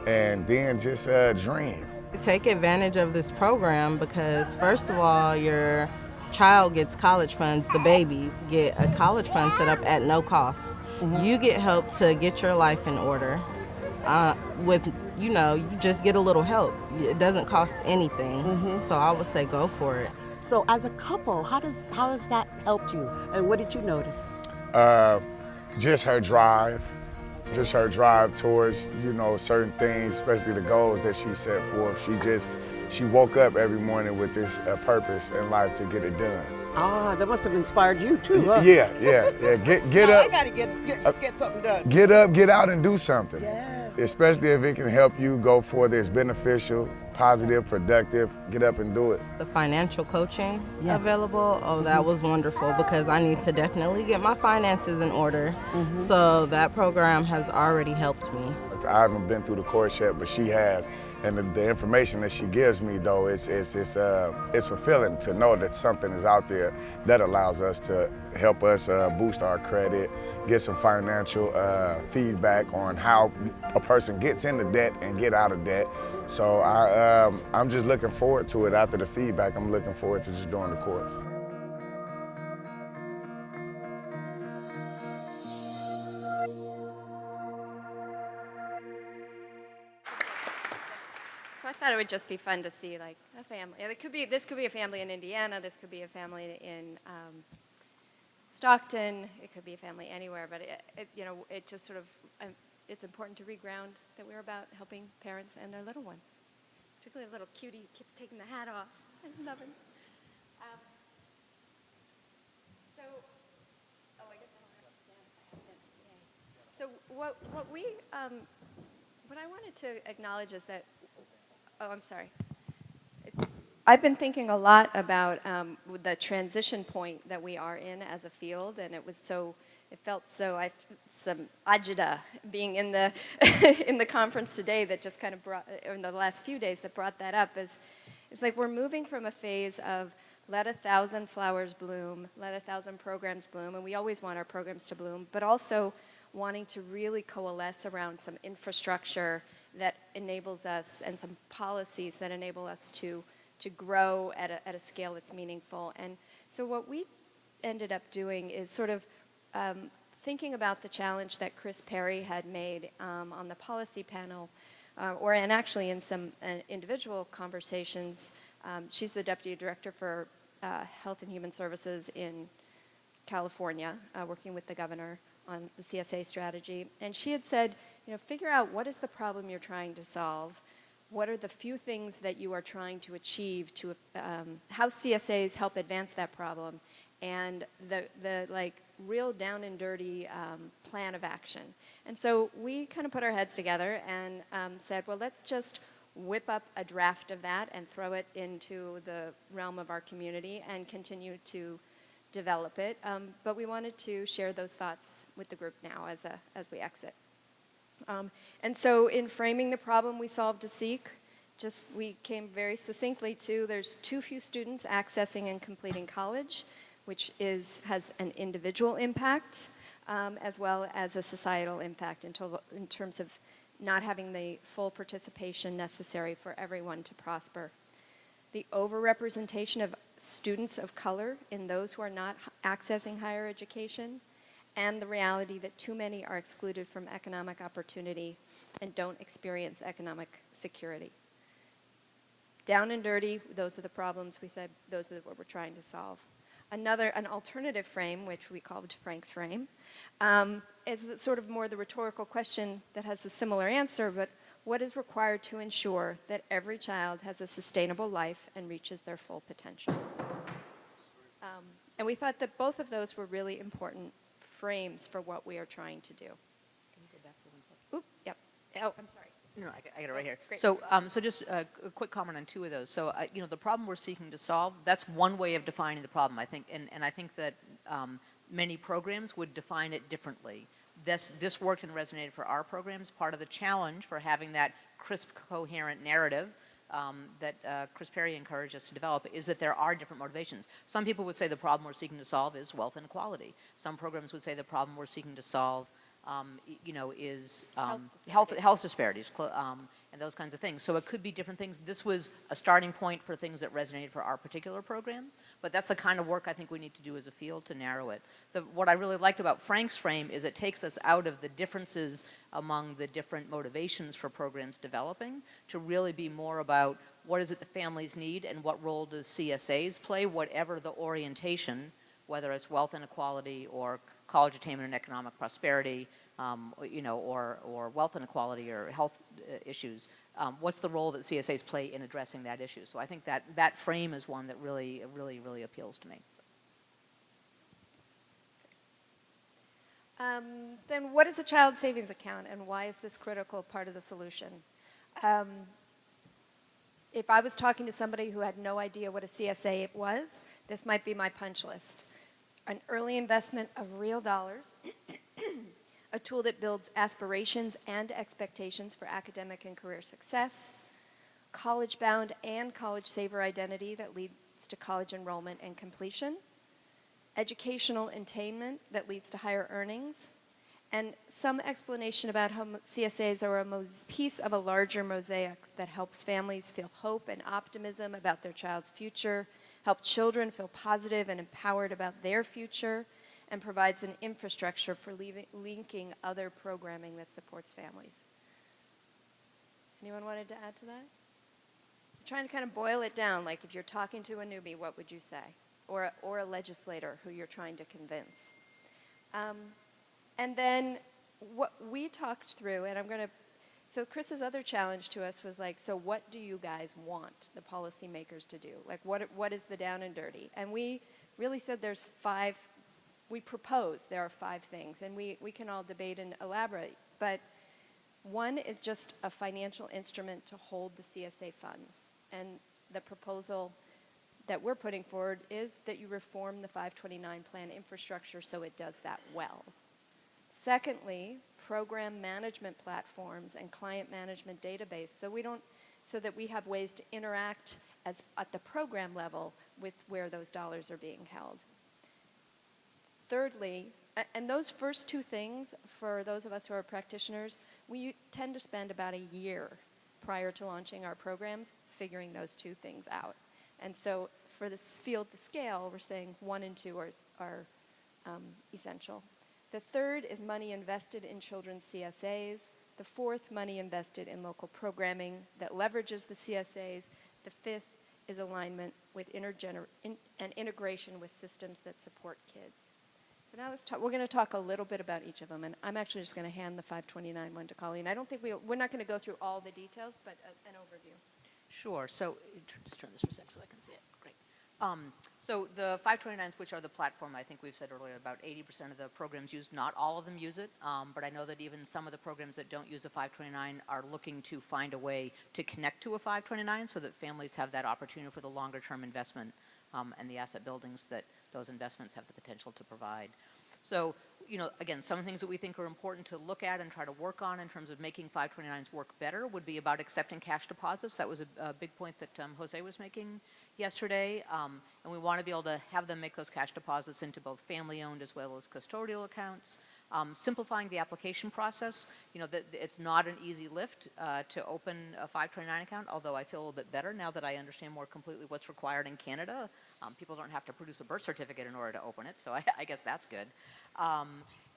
and then just dream. Take advantage of this program because, first of all, your child gets college funds, the babies get a college fund set up at no cost. You get help to get your life in order. You just get a little help. It doesn't cost anything. So I would say go for it. So as a couple, how has that helped you? And what did you notice? Just her drive towards, certain things, especially the goals that she set forth. She woke up every morning with this purpose in life to get it done. Ah, that must have inspired you too, huh? Yeah. Get up. I gotta get something done. Get up, get out and do something. Yes. Especially if it can help you go forward, it's beneficial, positive, productive, get up and do it. The financial coaching available, that was wonderful because I need to definitely get my finances in order. So that program has already helped me. I haven't been through the course yet, but she has. And the information that she gives me, though, it's fulfilling to know that something is out there that allows us to help us boost our credit, get some financial feedback on how a person gets into debt and get out of debt. So I'm just looking forward to it. After the feedback, I'm looking forward to just doing the course. So I thought it would just be fun to see like a family. This could be a family in Indiana. This could be a family in Stockton. It could be a family anywhere. But it just sort of it's important to reground that we're about helping parents and their little ones. Particularly a little cutie who keeps taking the hat off. I love him. I guess I don't have to stand if I have this. Yay. So what I wanted to acknowledge is that. Oh, I'm sorry. I've been thinking a lot about the transition point that we are in as a field, and it felt so some agita being in the in the conference today that just kind of brought, or in the last few days that brought that up. It's like we're moving from a phase of let 1,000 flowers bloom, let 1,000 programs bloom, and we always want our programs to bloom, but also wanting to really coalesce around some infrastructure that enables us and some policies that enable us to grow at a scale that's meaningful. And so what we ended up doing is sort of thinking about the challenge that Chris Perry had made on the policy panel, and actually in some individual conversations. She's the Deputy Director for Health and Human Services in California, working with the governor on the CSA strategy. And she had said, figure out what is the problem you're trying to solve. What are the few things that you are trying to achieve to, how CSAs help advance that problem, and the like real down and dirty plan of action. And so we kind of put our heads together and said, well, let's just whip up a draft of that and throw it into the realm of our community and continue to develop it. But we wanted to share those thoughts with the group now as we exit. And so in framing the problem we solved to seek, we came very succinctly to there's too few students accessing and completing college, which has an individual impact as well as a societal impact in terms of not having the full participation necessary for everyone to prosper. The overrepresentation of students of color in those who are not accessing higher education, and the reality that too many are excluded from economic opportunity and don't experience economic security. Down and dirty, those are the problems we said, those are what we're trying to solve. An alternative frame, which we called Frank's frame, is sort of more the rhetorical question that has a similar answer, but what is required to ensure that every child has a sustainable life and reaches their full potential? And we thought that both of those were really important frames for what we are trying to do. Can you go back for 1 second? Oop, yep. Oh, I'm sorry. No, I got it right here. Great. So, so just a quick comment on two of those. So, the problem we're seeking to solve, that's one way of defining the problem, I think, and I think that many programs would define it differently. This worked and resonated for our programs. Part of the challenge for having that crisp, coherent narrative that Chris Perry encouraged us to develop is that there are different motivations. Some people would say the problem we're seeking to solve is wealth inequality. Some programs would say the problem we're seeking to solve is health disparities and those kinds of things. So it could be different things. This was a starting point for things that resonated for our particular programs, but that's the kind of work I think we need to do as a field to narrow it. What I really liked about Frank's frame is it takes us out of the differences among the different motivations for programs developing to really be more about what is it the families need and what role does CSAs play, whatever the orientation, whether it's wealth inequality or college attainment and economic prosperity, or wealth inequality or health issues. What's the role that CSAs play in addressing that issue? So I think that frame is one that really appeals to me. Then what is a child savings account, and why is this critical part of the solution? If I was talking to somebody who had no idea what a CSA was, this might be my punch list. An early investment of real dollars, a tool that builds aspirations and expectations for academic and career success, college-bound and college-saver identity that leads to college enrollment and completion, educational attainment that leads to higher earnings, and some explanation about how CSAs are a piece of a larger mosaic that helps families feel hope and optimism about their child's future, help children feel positive and empowered about their future, and provides an infrastructure for linking other programming that supports families. Anyone wanted to add to that? I'm trying to kind of boil it down, like if you're talking to a newbie, what would you say? Or a legislator who you're trying to convince. And then what we talked through, and so Chris's other challenge to us was like, so what do you guys want the policymakers to do? Like what is the down and dirty? And we really said we proposed there are 5 things, and we can all debate and elaborate, but one is just a financial instrument to hold the CSA funds. And the proposal that we're putting forward is that you reform the 529 plan infrastructure so it does that well. Secondly, program management platforms and client management database so that we have ways to interact at the program level with where those dollars are being held. Thirdly, and those first 2 things, for those of us who are practitioners, we tend to spend about a year prior to launching our programs figuring those 2 things out. And so for this field to scale, we're saying 1 and 2 are essential. The third is money invested in children's CSAs. The fourth, money invested in local programming that leverages the CSAs. The fifth is alignment with and integration with systems that support kids. So now we're going to talk a little bit about each of them, and I'm actually just going to hand the 529 one to Colleen. I don't think we're not going to go through all the details, but an overview. Sure. So just turn this for a sec so I can see it. Great. So the 529s, which are the platform, I think we've said earlier, about 80% of the programs use. Not all of them use it, but I know that even some of the programs that don't use a 529 are looking to find a way to connect to a 529 so that families have that opportunity for the longer-term investment and the asset buildings that those investments have the potential to provide. So, you know, again, some things that we think are important to look at and try to work on in terms of making 529s work better would be about accepting cash deposits. That was a big point that Jose was making yesterday. And we want to be able to have them make those cash deposits into both family-owned as well as custodial accounts. Simplifying the application process. You know, it's not an easy lift to open a 529 account, although I feel a little bit better now that I understand more completely what's required in Canada. People don't have to produce a birth certificate in order to open it, so I guess that's good.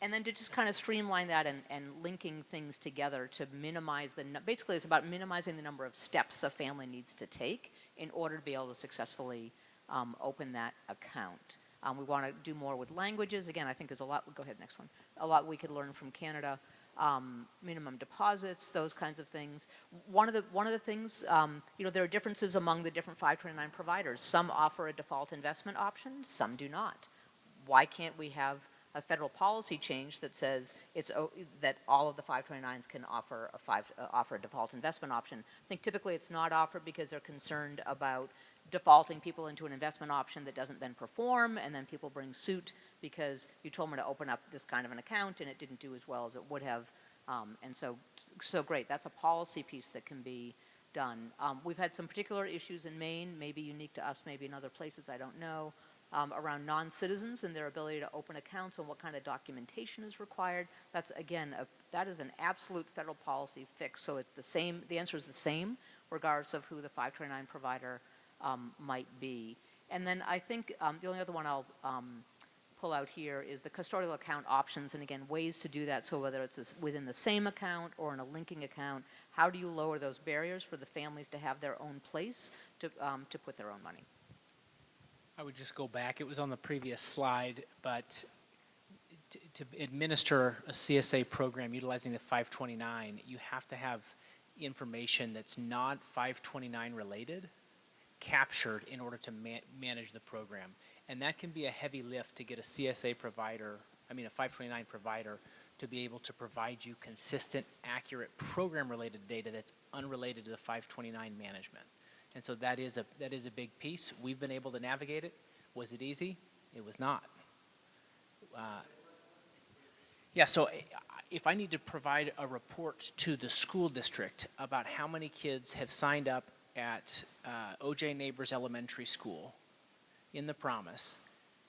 And then to just kind of streamline that and linking things together to minimize basically it's about minimizing the number of steps a family needs to take in order to be able to successfully open that account. We want to do more with languages. Again, I think there's a lot, go ahead, next one. A lot we could learn from Canada. Minimum deposits, those kinds of things. One of the things, you know, there are differences among the different 529 providers. Some offer a default investment option, some do not. Why can't we have a federal policy change that says that all of the 529s can offer a default investment option? I think typically it's not offered because they're concerned about defaulting people into an investment option that doesn't then perform, and then people bring suit because you told me to open up this kind of an account and it didn't do as well as it would have. And so great, that's a policy piece that can be done. We've had some particular issues in Maine, maybe unique to us, maybe in other places, I don't know, around non-citizens and their ability to open accounts and what kind of documentation is required. That's, again, that is an absolute federal policy fix, so it's the same, the answer is the same, regardless of who the 529 provider might be. And then I think the only other one I'll pull out here is the custodial account options, and again, ways to do that. So whether it's within the same account or in a linking account, how do you lower those barriers for the families to have their own place to put their own money? I would just go back. It was on the previous slide, but to administer a CSA program utilizing the 529, you have to have information that's not 529 related captured in order to manage the program. And that can be a heavy lift to get a CSA provider, a 529 provider, to be able to provide you consistent, accurate program-related data that's unrelated to the 529 management. And so that is a big piece. We've been able to navigate it. Was it easy? It was not. Yeah, so if I need to provide a report to the school district about how many kids have signed up at O.J. Neighbors Elementary School in the Promise,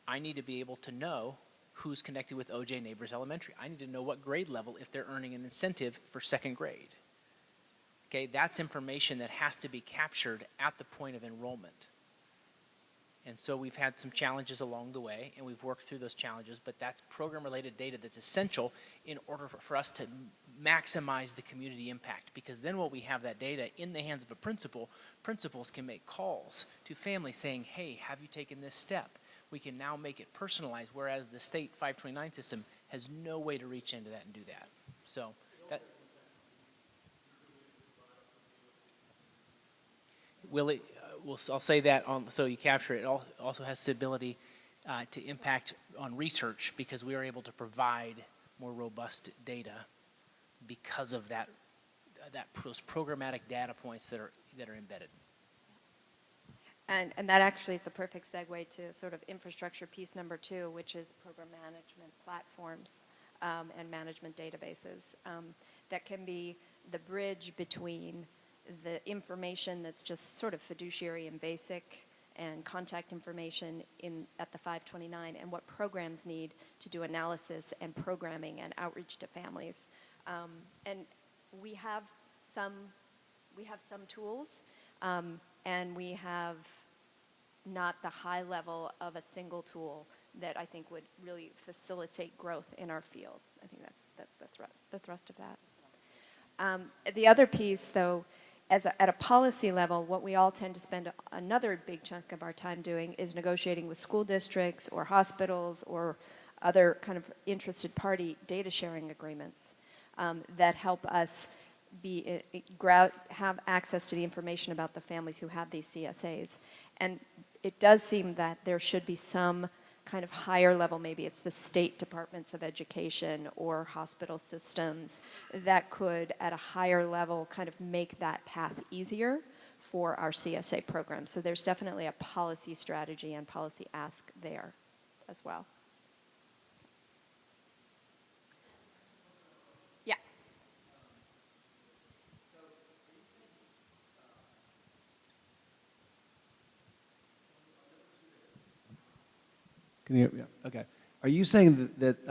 I need to be able to know who's connected with O.J. Neighbors Elementary. I need to know what grade level if they're earning an incentive for second grade. Okay, that's information that has to be captured at the point of enrollment. And so we've had some challenges along the way, and we've worked through those challenges, but that's program-related data that's essential in order for us to maximize the community impact, because then when we have that data in the hands of a principal, principals can make calls to families saying, hey, have you taken this step? We can now make it personalized, whereas the state 529 system has no way to reach into that and do that. So that... I'll say that so you capture it. It also has the ability to impact on research, because we are able to provide more robust data because of those programmatic data points that are embedded. And that actually is the perfect segue to sort of infrastructure piece number 2, which is program management platforms and management databases that can be the bridge between the information that's just sort of fiduciary and basic and contact information at the 529 and what programs need to do analysis and programming and outreach to families. And we have some tools, and we have not the high level of a single tool that I think would really facilitate growth in our field. I think that's the thrust of that. The other piece, though, at a policy level, what we all tend to spend another big chunk of our time doing is negotiating with school districts or hospitals or other kind of interested party data sharing agreements that help us have access to the information about the families who have these CSAs. And it does seem that there should be some kind of higher level, maybe it's the state departments of education or hospital systems, that could at a higher level kind of make that path easier for our CSA program. So there's definitely a policy strategy and policy ask there as well. Yeah. Can you hear me? Yeah. Okay. Are you saying that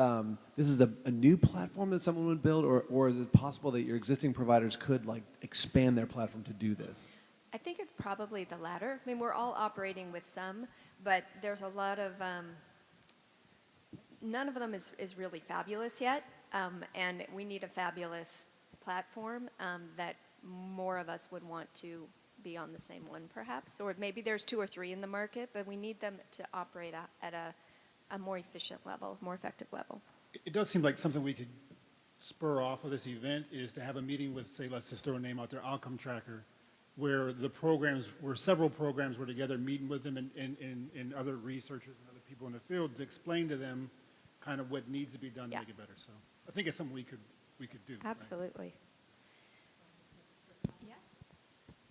this is a new platform that someone would build, or is it possible that your existing providers could like expand their platform to do this? I think it's probably the latter. I mean, we're all operating with some, but there's a lot of, none of them is really fabulous yet, and we need a fabulous platform that more of us would want to be on the same one, perhaps. Or maybe there's 2 or 3 in the market, but we need them to operate at a more efficient level, more effective level. It does seem like something we could spur off of this event is to have a meeting with, say, let's just throw a name out there, Outcome Tracker, where several programs were together meeting with them and other researchers and other people in the field to explain to them kind of what needs to be done to make it better. So I think it's something we could do. Absolutely. Right? Yeah.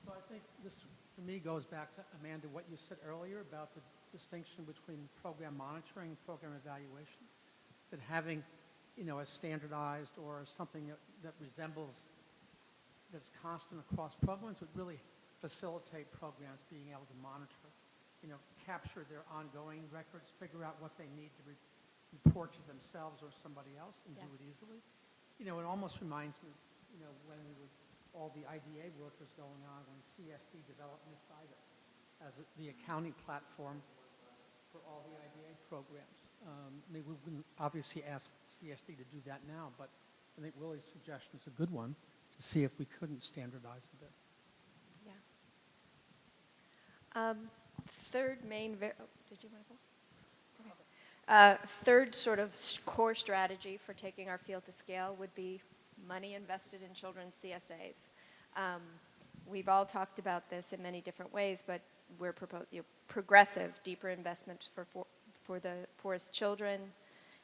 So I think this, for me, goes back to, Amanda, what you said earlier about the distinction between program monitoring and program evaluation. That having, a standardized or something that resembles, that's constant across programs would really facilitate programs being able to monitor, capture their ongoing records, figure out what they need to report to themselves or somebody else and do it easily. It almost reminds me, when all the IDA work was going on, when CSD developed SmartSAVER as the accounting platform for all the IDA programs. We wouldn't obviously ask CSD to do that now, but I think Willie's suggestion is a good one to see if we couldn't standardize a bit. Yeah. Third main, did you want to go? Third sort of core strategy for taking our field to scale would be money invested in children's CSAs. We've all talked about this in many different ways, but we're proposing progressive, deeper investment for the poorest children,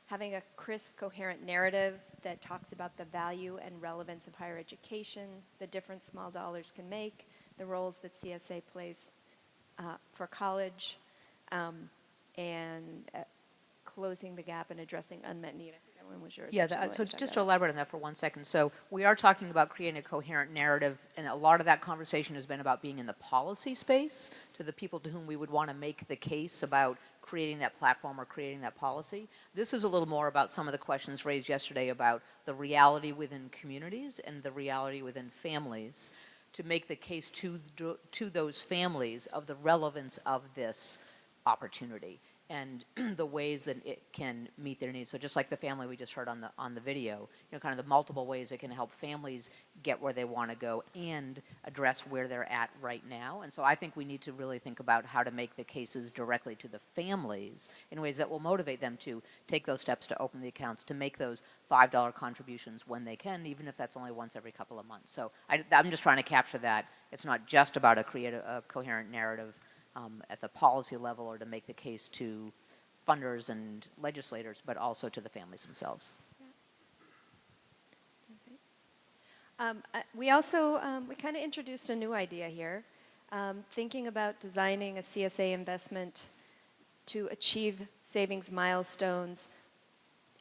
having a crisp, coherent narrative that talks about the value and relevance of higher education, the difference small dollars can make, the roles that CSA plays for college, and closing the gap and addressing unmet need. I think that one was yours. Yeah, so just to elaborate on that for 1 second. So we are talking about creating a coherent narrative, and a lot of that conversation has been about being in the policy space to the people to whom we would want to make the case about creating that platform or creating that policy. This is a little more about some of the questions raised yesterday about the reality within communities and the reality within families, to make the case to those families of the relevance of this opportunity and the ways that it can meet their needs. So just like the family we just heard on the video, kind of the multiple ways it can help families get where they want to go and address where they're at right now. And so I think we need to really think about how to make the cases directly to the families in ways that will motivate them to take those steps to open the accounts, to make those $5 contributions when they can, even if that's only once every couple of months. So I'm just trying to capture that. It's not just about a coherent narrative at the policy level or to make the case to funders and legislators, but also to the families themselves. We also, we kind of introduced a new idea here, thinking about designing a CSA investment to achieve savings milestones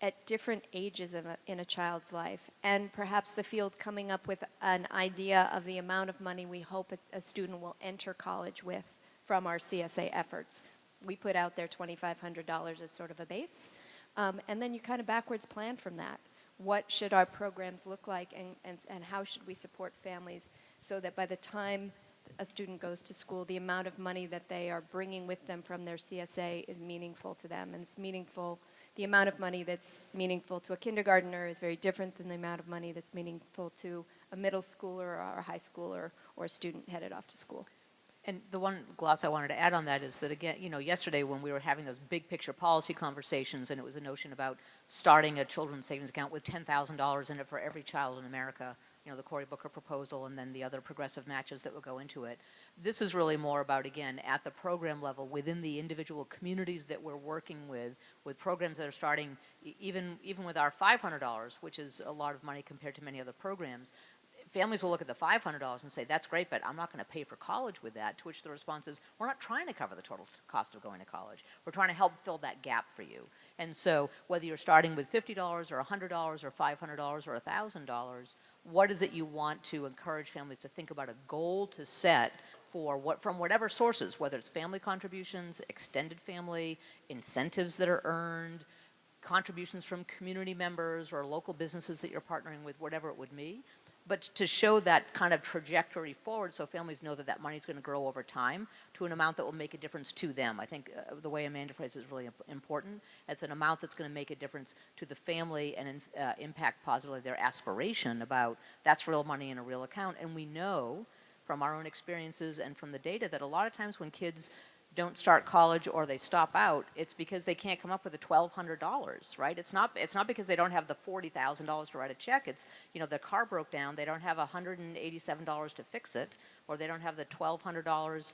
at different ages in a child's life, and perhaps the field coming up with an idea of the amount of money we hope a student will enter college with from our CSA efforts. We put out there $2,500 as sort of a base, and then you kind of backwards plan from that. What should our programs look like, and how should we support families so that by the time a student goes to school, the amount of money that they are bringing with them from their CSA is meaningful to them, and it's meaningful. The amount of money that's meaningful to a kindergartner is very different than the amount of money that's meaningful to a middle schooler or a high schooler or a student headed off to school. And the one gloss I wanted to add on that is that, again, yesterday when we were having those big picture policy conversations, and it was a notion about starting a children's savings account with $10,000 in it for every child in America, the Cory Booker proposal and then the other progressive matches that will go into it. This is really more about, again, at the program level, within the individual communities that we're working with programs that are starting, even with our $500, which is a lot of money compared to many other programs. Families will look at the $500 and say, that's great, but I'm not going to pay for college with that, to which the response is, we're not trying to cover the total cost of going to college. We're trying to help fill that gap for you. And so whether you're starting with $50 or $100 or $500 or $1,000, what is it you want to encourage families to think about a goal to set for from whatever sources, whether it's family contributions, extended family, incentives that are earned, contributions from community members or local businesses that you're partnering with, whatever it would be. But to show that kind of trajectory forward so families know that that money is going to grow over time to an amount that will make a difference to them. I think the way Amanda phrased it is really important. It's an amount that's going to make a difference to the family and impact positively their aspiration about that's real money in a real account. And we know from our own experiences and from the data that a lot of times when kids don't start college or they stop out, it's because they can't come up with the $1,200, right? It's not because they don't have the $40,000 to write a check. It's, their car broke down, they don't have $187 to fix it, or they don't have the $1,200,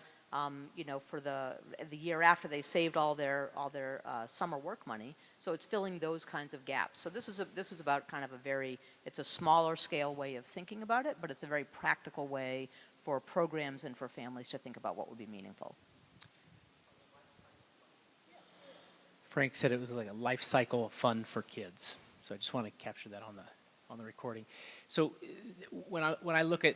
for the year after they saved all their summer work money. So it's filling those kinds of gaps. So this is about kind of it's a smaller scale way of thinking about it, but it's a very practical way for programs and for families to think about what would be meaningful. Frank said it was like a life cycle fund for kids. So I just want to capture that on the recording. So when I look at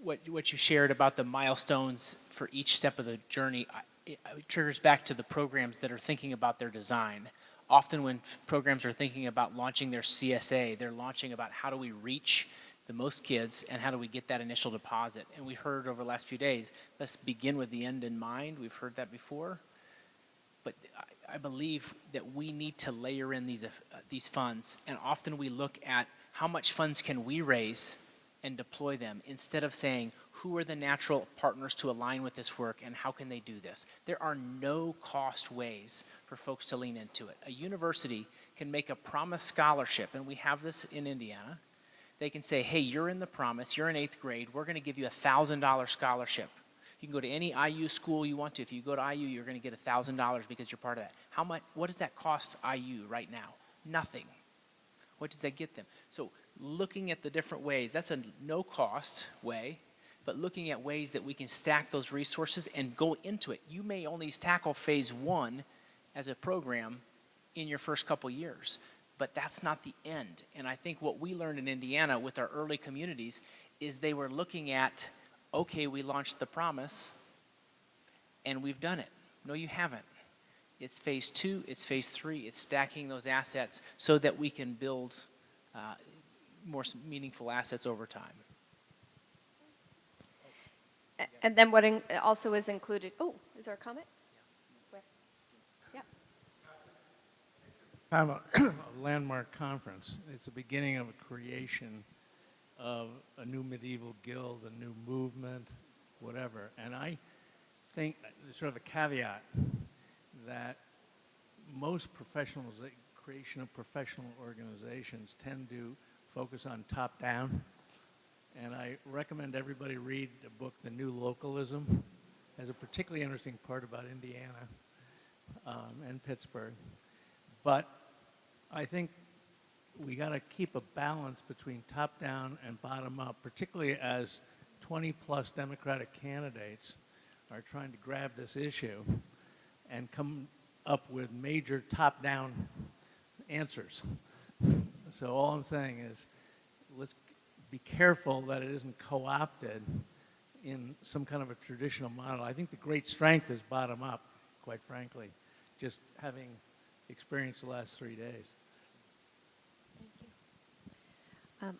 what you shared about the milestones for each step of the journey, it triggers back to the programs that are thinking about their design. Often when programs are thinking about launching their CSA, they're launching about how do we reach the most kids and how do we get that initial deposit. And we heard over the last few days, let's begin with the end in mind. We've heard that before. But I believe that we need to layer in these funds, and often we look at how much funds can we raise and deploy them instead of saying who are the natural partners to align with this work and how can they do this. There are no cost ways for folks to lean into it. A university can make a promise scholarship, and we have this in Indiana. They can say, hey, you're in the promise, you're in 8th grade, we're going to give you a $1,000 scholarship. You can go to any IU school you want to. If you go to IU, you're going to get $1,000 because you're part of that. What does that cost IU right now? Nothing. What does that get them? So looking at the different ways, that's a no-cost way, but looking at ways that we can stack those resources and go into it. You may only tackle phase 1 as a program in your first couple years, but that's not the end. And I think what we learned in Indiana with our early communities is they were looking at, okay, we launched the promise, and we've done it. No, you haven't. It's phase 2, it's phase 3, it's stacking those assets so that we can build more meaningful assets over time. And then what also is included, is there a comment? Where? Yeah. I have a landmark conference. It's the beginning of a creation of a new medieval guild, a new movement, whatever. And I think there's sort of a caveat that most creation of professional organizations tend to focus on top-down. And I recommend everybody read the book, The New Localism. It has a particularly interesting part about Indiana and Pittsburgh. But I think we got to keep a balance between top-down and bottom-up, particularly as 20-plus Democratic candidates are trying to grab this issue and come up with major top-down answers. So all I'm saying is let's be careful that it isn't co-opted in some kind of a traditional model. I think the great strength is bottom-up, quite frankly, just having experienced the last 3 days.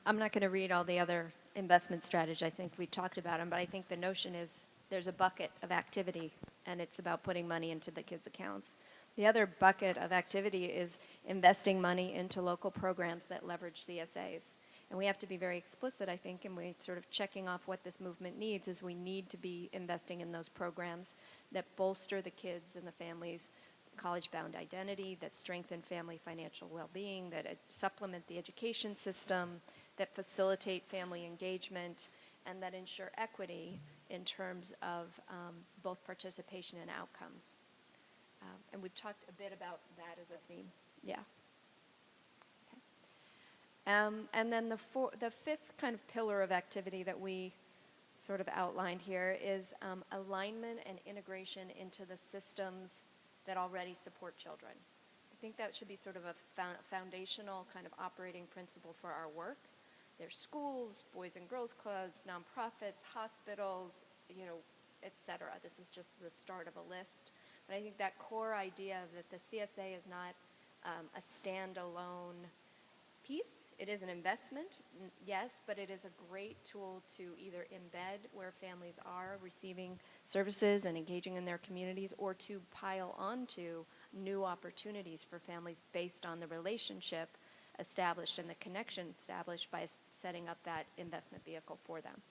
I'm not going to read all the other investment strategies. I think we talked about them, but I think the notion is there's a bucket of activity, and it's about putting money into the kids' accounts. The other bucket of activity is investing money into local programs that leverage CSAs. And we have to be very explicit, I think, and we're sort of checking off what this movement needs is we need to be investing in those programs that bolster the kids and the families' college-bound identity, that strengthen family financial well-being, that supplement the education system, that facilitate family engagement, and that ensure equity in terms of both participation and outcomes. And we've talked a bit about that as a theme. Yeah. And then the fifth kind of pillar of activity that we sort of outlined here is alignment and integration into the systems that already support children. I think that should be sort of a foundational kind of operating principle for our work. There's schools, boys and girls clubs, nonprofits, hospitals, you know, et cetera. This is just the start of a list. But I think that core idea that the CSA is not a standalone piece. It is an investment, yes, but it is a great tool to either embed where families are receiving services and engaging in their communities, or to pile onto new opportunities for families based on the relationship established and the connection established by setting up that investment vehicle for them.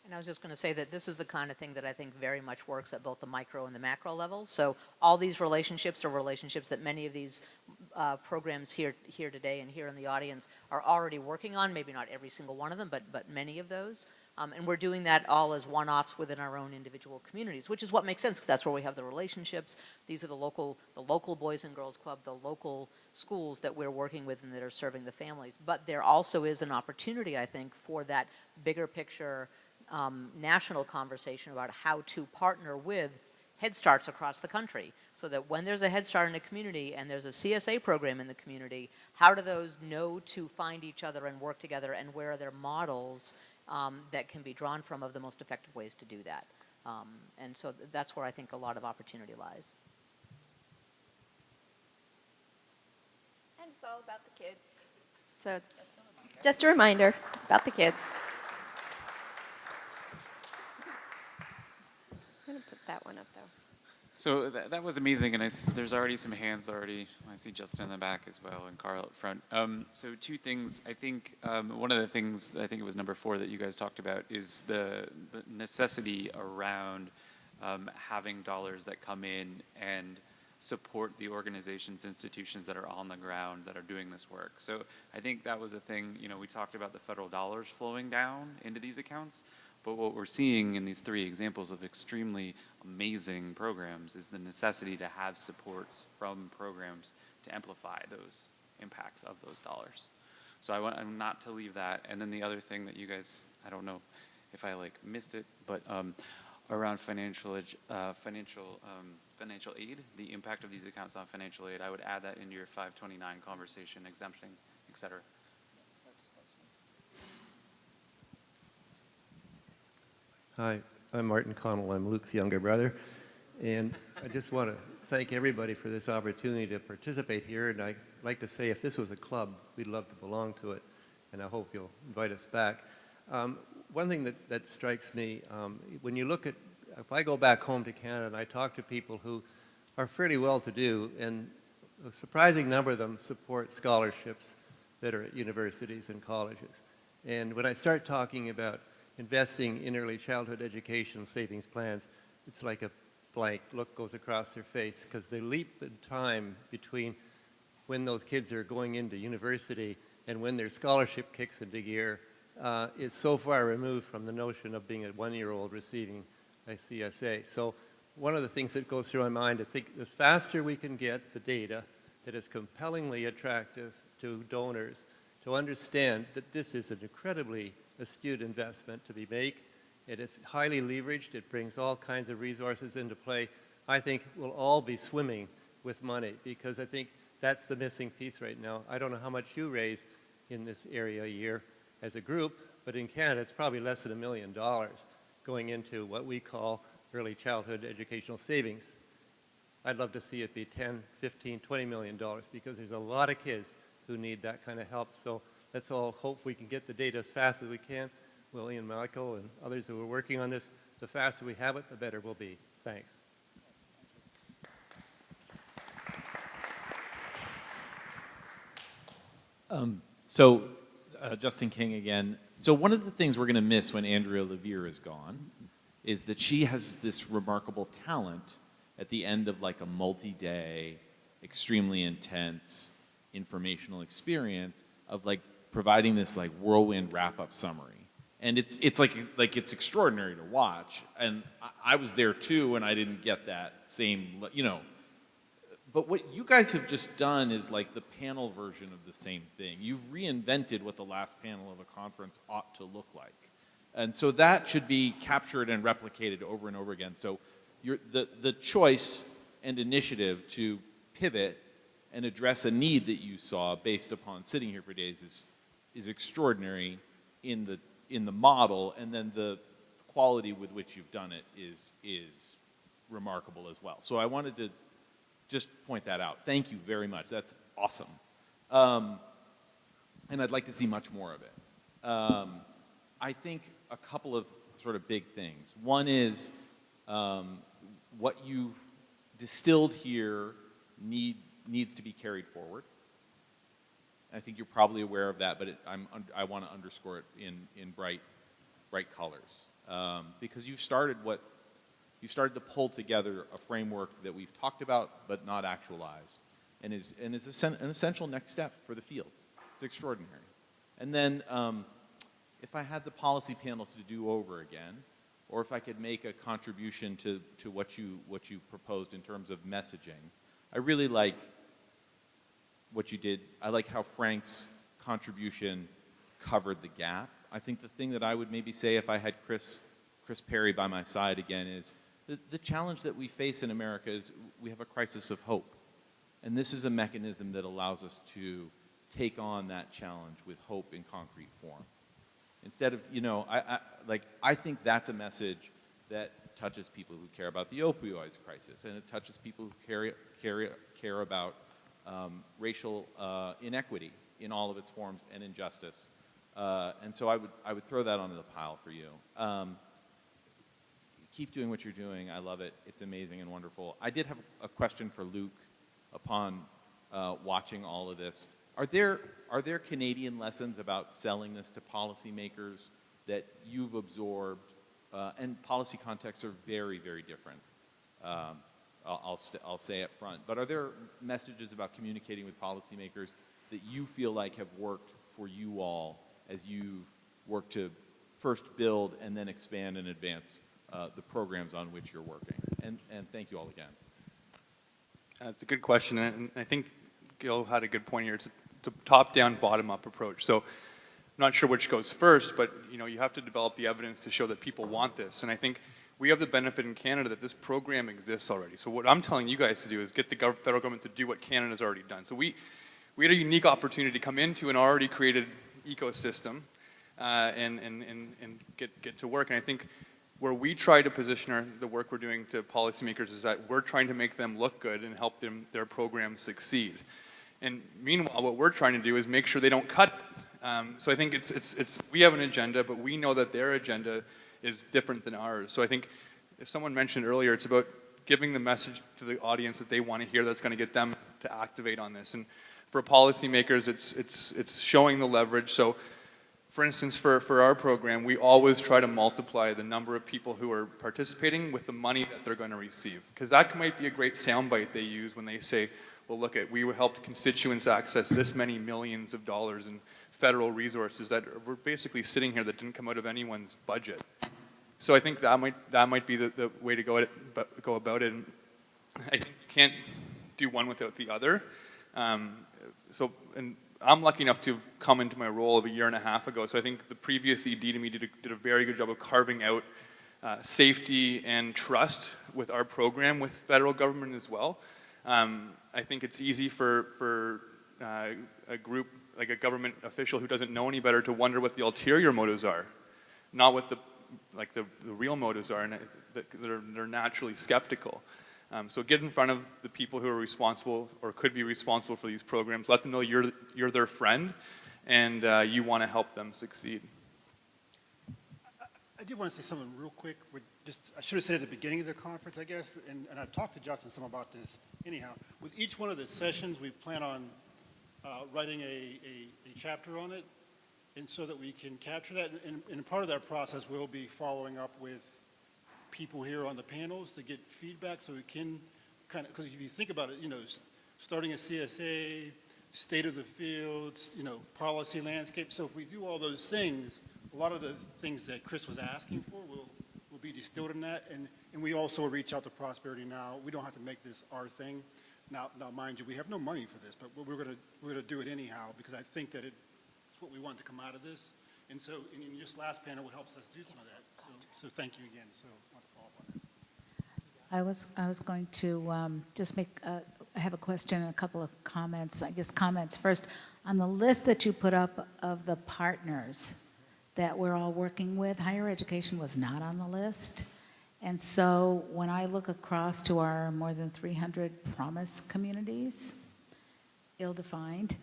And I was just going to say that this is the kind of thing that I think very much works at both the micro and the macro levels. So all these relationships are relationships that many of these programs here today and here in the audience are already working on, maybe not every single one of them, but many of those. And we're doing that all as one-offs within our own individual communities, which is what makes sense, because that's where we have the relationships. These are the local Boys and Girls Club, the local schools that we're working with and that are serving the families. But there also is an opportunity, I think, for that bigger picture national conversation about how to partner with Head Starts across the country, so that when there's a Head Start in a community and there's a CSA program in the community, how do those know to find each other and work together, and where are there models that can be drawn from of the most effective ways to do that? And so that's where I think a lot of opportunity lies. And it's all about the kids. So it's just a reminder, it's about the kids. I'm going to put that one up, though. So that was amazing, and there's already some hands already. I see Justin in the back as well, and Carl up front. So two things. I think one of the things, I think it was number 4 that you guys talked about, is the necessity around having dollars that come in and support the organizations, institutions that are on the ground that are doing this work. So I think that was a thing, you know, we talked about the federal dollars flowing down into these accounts. But what we're seeing in these 3 examples of extremely amazing programs is the necessity to have supports from programs to amplify those impacts of those dollars. So I want not to leave that. And then the other thing that you guys, I don't know if I missed it, but around financial aid, the impact of these accounts on financial aid, I would add that into your 529 conversation, exempting, et cetera. Hi, I'm Martin Connell. I'm Luke's younger brother. And I just want to thank everybody for this opportunity to participate here. And I'd like to say, if this was a club, we'd love to belong to it. And I hope you'll invite us back. One thing that strikes me, when you look at, if I go back home to Canada and I talk to people who are fairly well-to-do, and a surprising number of them support scholarships that are at universities and colleges. And when I start talking about investing in early childhood education savings plans, it's like a blank look goes across their face, because the leap in time between when those kids are going into university and when their scholarship kicks into gear is so far removed from the notion of being a 1-year-old receiving a CSA. So one of the things that goes through my mind is the faster we can get the data that is compellingly attractive to donors to understand that this is an incredibly astute investment to be made. It is highly leveraged. It brings all kinds of resources into play. I think we'll all be swimming with money, because I think that's the missing piece right now. I don't know how much you raise in this area a year as a group, but in Canada it's probably less than $1 million going into what we call early childhood educational savings. I'd love to see it be 10, 15, $20 million, because there's a lot of kids who need that kind of help. So let's all hope we can get the data as fast as we can. Willie and Michael and others who are working on this, the faster we have it, the better we'll be. Thanks. So Justin King again. So one of the things we're going to miss when Andrea Levere is gone is that she has this remarkable talent at the end of like a multi-day, extremely intense informational experience of like providing this like whirlwind wrap-up summary. And it's like it's extraordinary to watch. And I was there too, and I didn't get that same, you know. But what you guys have just done is like the panel version of the same thing. You've reinvented what the last panel of a conference ought to look like. And so that should be captured and replicated over and over again. So the choice and initiative to pivot and address a need that you saw based upon sitting here for days is extraordinary in the model, and then the quality with which you've done it is remarkable as well. So I wanted to just point that out. Thank you very much. That's awesome. And I'd like to see much more of it. I think a couple of sort of big things. One is what you've distilled here needs to be carried forward. I think you're probably aware of that, but I want to underscore it in bright colors. Because you started to pull together a framework that we've talked about but not actualized, and is an essential next step for the field. It's extraordinary. And then if I had the policy panel to do over again, or if I could make a contribution to what you proposed in terms of messaging, I really like what you did. I like how Frank's contribution covered the gap. I think the thing that I would maybe say if I had Chris Perry by my side again is the challenge that we face in America is we have a crisis of hope. And this is a mechanism that allows us to take on that challenge with hope in concrete form. Instead of, I think that's a message that touches people who care about the opioids crisis, and it touches people who care about racial inequity in all of its forms and injustice. And so I would throw that onto the pile for you. Keep doing what you're doing. I love it. It's amazing and wonderful. I did have a question for Luke upon watching all of this. Are there Canadian lessons about selling this to policymakers that you've absorbed? And policy contexts are very, very different. I'll say up front. But are there messages about communicating with policymakers that you feel like have worked for you all as you've worked to first build and then expand and advance the programs on which you're working? And thank you all again. It's a good question, and I think Gil had a good point here. It's a top-down, bottom-up approach. So I'm not sure which goes first, but you have to develop the evidence to show that people want this. And I think we have the benefit in Canada that this program exists already. So what I'm telling you guys to do is get the federal government to do what Canada's already done. So we had a unique opportunity to come into an already created ecosystem and get to work. And I think where we try to position the work we're doing to policymakers is that we're trying to make them look good and help their programs succeed. And meanwhile, what we're trying to do is make sure they don't cut it. So I think we have an agenda, but we know that their agenda is different than ours. So I think if someone mentioned earlier, it's about giving the message to the audience that they want to hear that's going to get them to activate on this. And for policymakers, it's showing the leverage. So for instance, for our program, we always try to multiply the number of people who are participating with the money that they're going to receive. Because that might be a great soundbite they use when they say, well, look, we helped constituents access this many millions of dollars in federal resources that were basically sitting here that didn't come out of anyone's budget. So I think that might be the way to go about it. And I think you can't do one without the other. And I'm lucky enough to come into my role of a year and a half ago. So I think the previous ED to me did a very good job of carving out safety and trust with our program with federal government as well. I think it's easy for a group like a government official who doesn't know any better to wonder what the ulterior motives are, not what the real motives are, and they're naturally skeptical. So get in front of the people who are responsible or could be responsible for these programs. Let them know you're their friend, and you want to help them succeed. I did want to say something real quick. I should have said at the beginning of the conference, I guess, and I've talked to Justin some about this anyhow. With each one of the sessions, we plan on writing a chapter on it. And so that we can capture that, and part of that process will be following up with people here on the panels to get feedback so we can kind of, because if you think about it, starting a CSA, state of the fields, policy landscape. So if we do all those things, a lot of the things that Chris was asking for will be distilled in that. And we also reach out to Prosperity Now. We don't have to make this our thing. Now mind you, we have no money for this, but we're gonna do it anyhow because I think that it's what we want to come out of this. And so, in this last panel helps us do some of that. So thank you again. So I want to follow up on that. I was going to just make, I have a question and a couple of comments. I guess comments first. On the list that you put up of the partners that we're all working with, higher education was not on the list. And so when I look across to our more than 300 promise communities, ill-defined,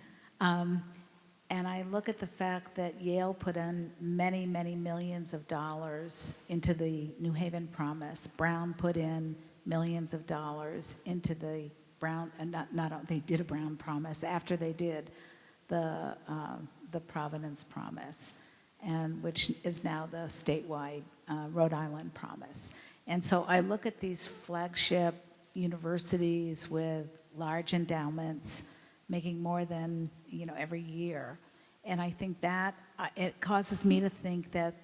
and I look at the fact that Yale put in many, many millions of dollars into the New Haven Promise. Brown put in millions of dollars into the Brown, they did a Brown Promise after they did the Providence Promise, and which is now the statewide Rhode Island Promise. And so I look at these flagship universities with large endowments, making more than every year, and I think that it causes me to think that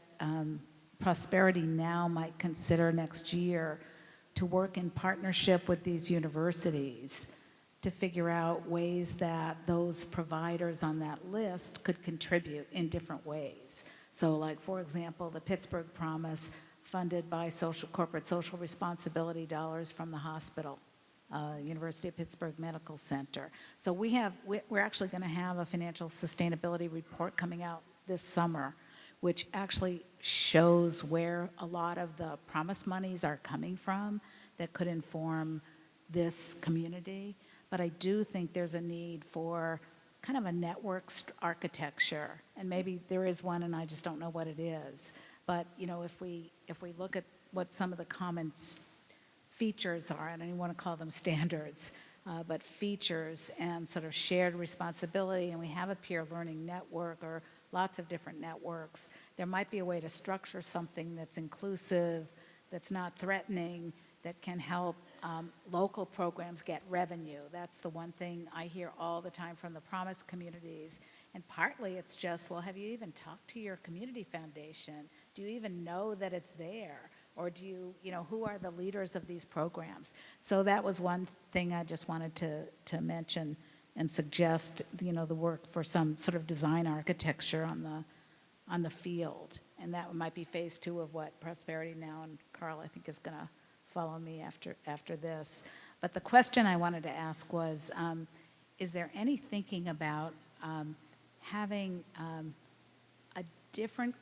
Prosperity Now might consider next year to work in partnership with these universities to figure out ways that those providers on that list could contribute in different ways. So like, for example, the Pittsburgh Promise funded by corporate social responsibility dollars from the hospital, University of Pittsburgh Medical Center. So we're actually going to have a financial sustainability report coming out this summer, which actually shows where a lot of the promise monies are coming from that could inform this community. But I do think there's a need for kind of a network architecture, and maybe there is one and I just don't know what it is. But if we look at what some of the common features are, and I don't want to call them standards, but features and sort of shared responsibility, and we have a peer learning network or lots of different networks, there might be a way to structure something that's inclusive, that's not threatening, that can help local programs get revenue. That's the one thing I hear all the time from the Promise communities. And partly it's just, well, have you even talked to your community foundation? Do you even know that it's there? Or do you, who are the leaders of these programs? So that was one thing I just wanted to mention and suggest, the work for some sort of design architecture on the field. And that might be phase 2 of what Prosperity Now, and Carl, I think, is going to follow me after this. But the question I wanted to ask was, is there any thinking about having a different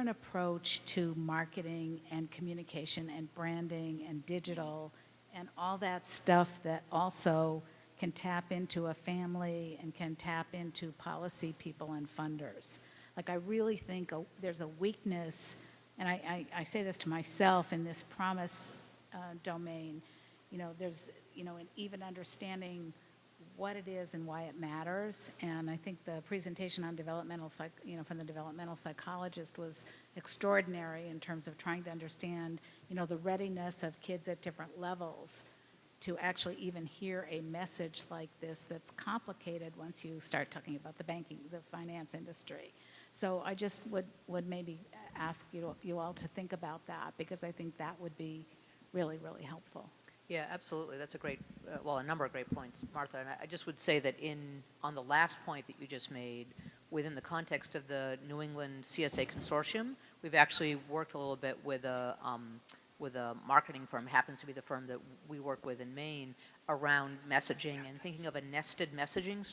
approach to marketing and communication and branding and digital and all that stuff that also can tap into a family and can tap into policy people and funders? Like, I really think there's a weakness, and I say this to myself in this promise domain, there's, an even understanding what it is and why it matters. And I think the presentation on from the developmental psychologist was extraordinary in terms of trying to understand, the readiness of kids at different levels to actually even hear a message like this that's complicated once you start talking about the finance industry. So I just would maybe ask you all to think about that, because I think that would be really, really helpful. Yeah, absolutely. That's a great, a number of great points, Martha. And I just would say that on the last point that you just made, within the context of the New England CSA Consortium, we've actually worked a little bit with a marketing firm, happens to be the firm that we work with in Maine, around messaging and thinking of a nested messaging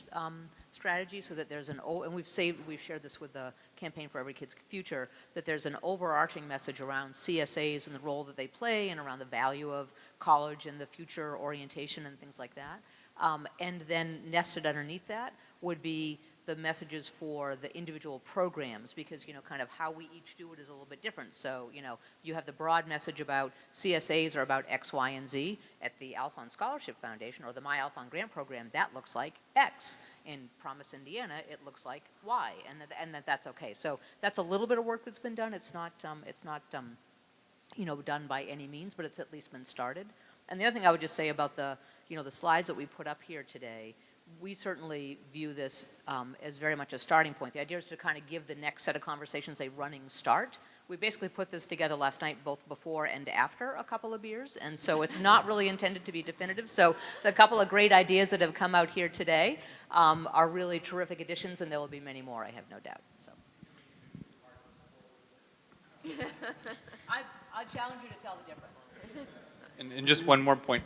strategy, so that there's and we've shared this with the Campaign for Every Kid's Future, that there's an overarching message around CSAs and the role that they play, and around the value of college and the future orientation and things like that. And then nested underneath that would be the messages for the individual programs, because, kind of how we each do it is a little bit different. So, you have the broad message about CSAs are about X, Y, and Z. At the Alfond Scholarship Foundation or the My Alfond Grant Program, that looks like X. In Promise, Indiana, it looks like Y, and that's okay. So that's a little bit of work that's been done. It's not done by any means, but it's at least been started. And the other thing I would just say about the slides that we put up here today, we certainly view this as very much a starting point. The idea is to kind of give the next set of conversations a running start. We basically put this together last night, both before and after a couple of beers, and so it's not really intended to be definitive. So the couple of great ideas that have come out here today are really terrific additions, and there will be many more, I have no doubt. So. I challenge you to tell the difference. And just one more point.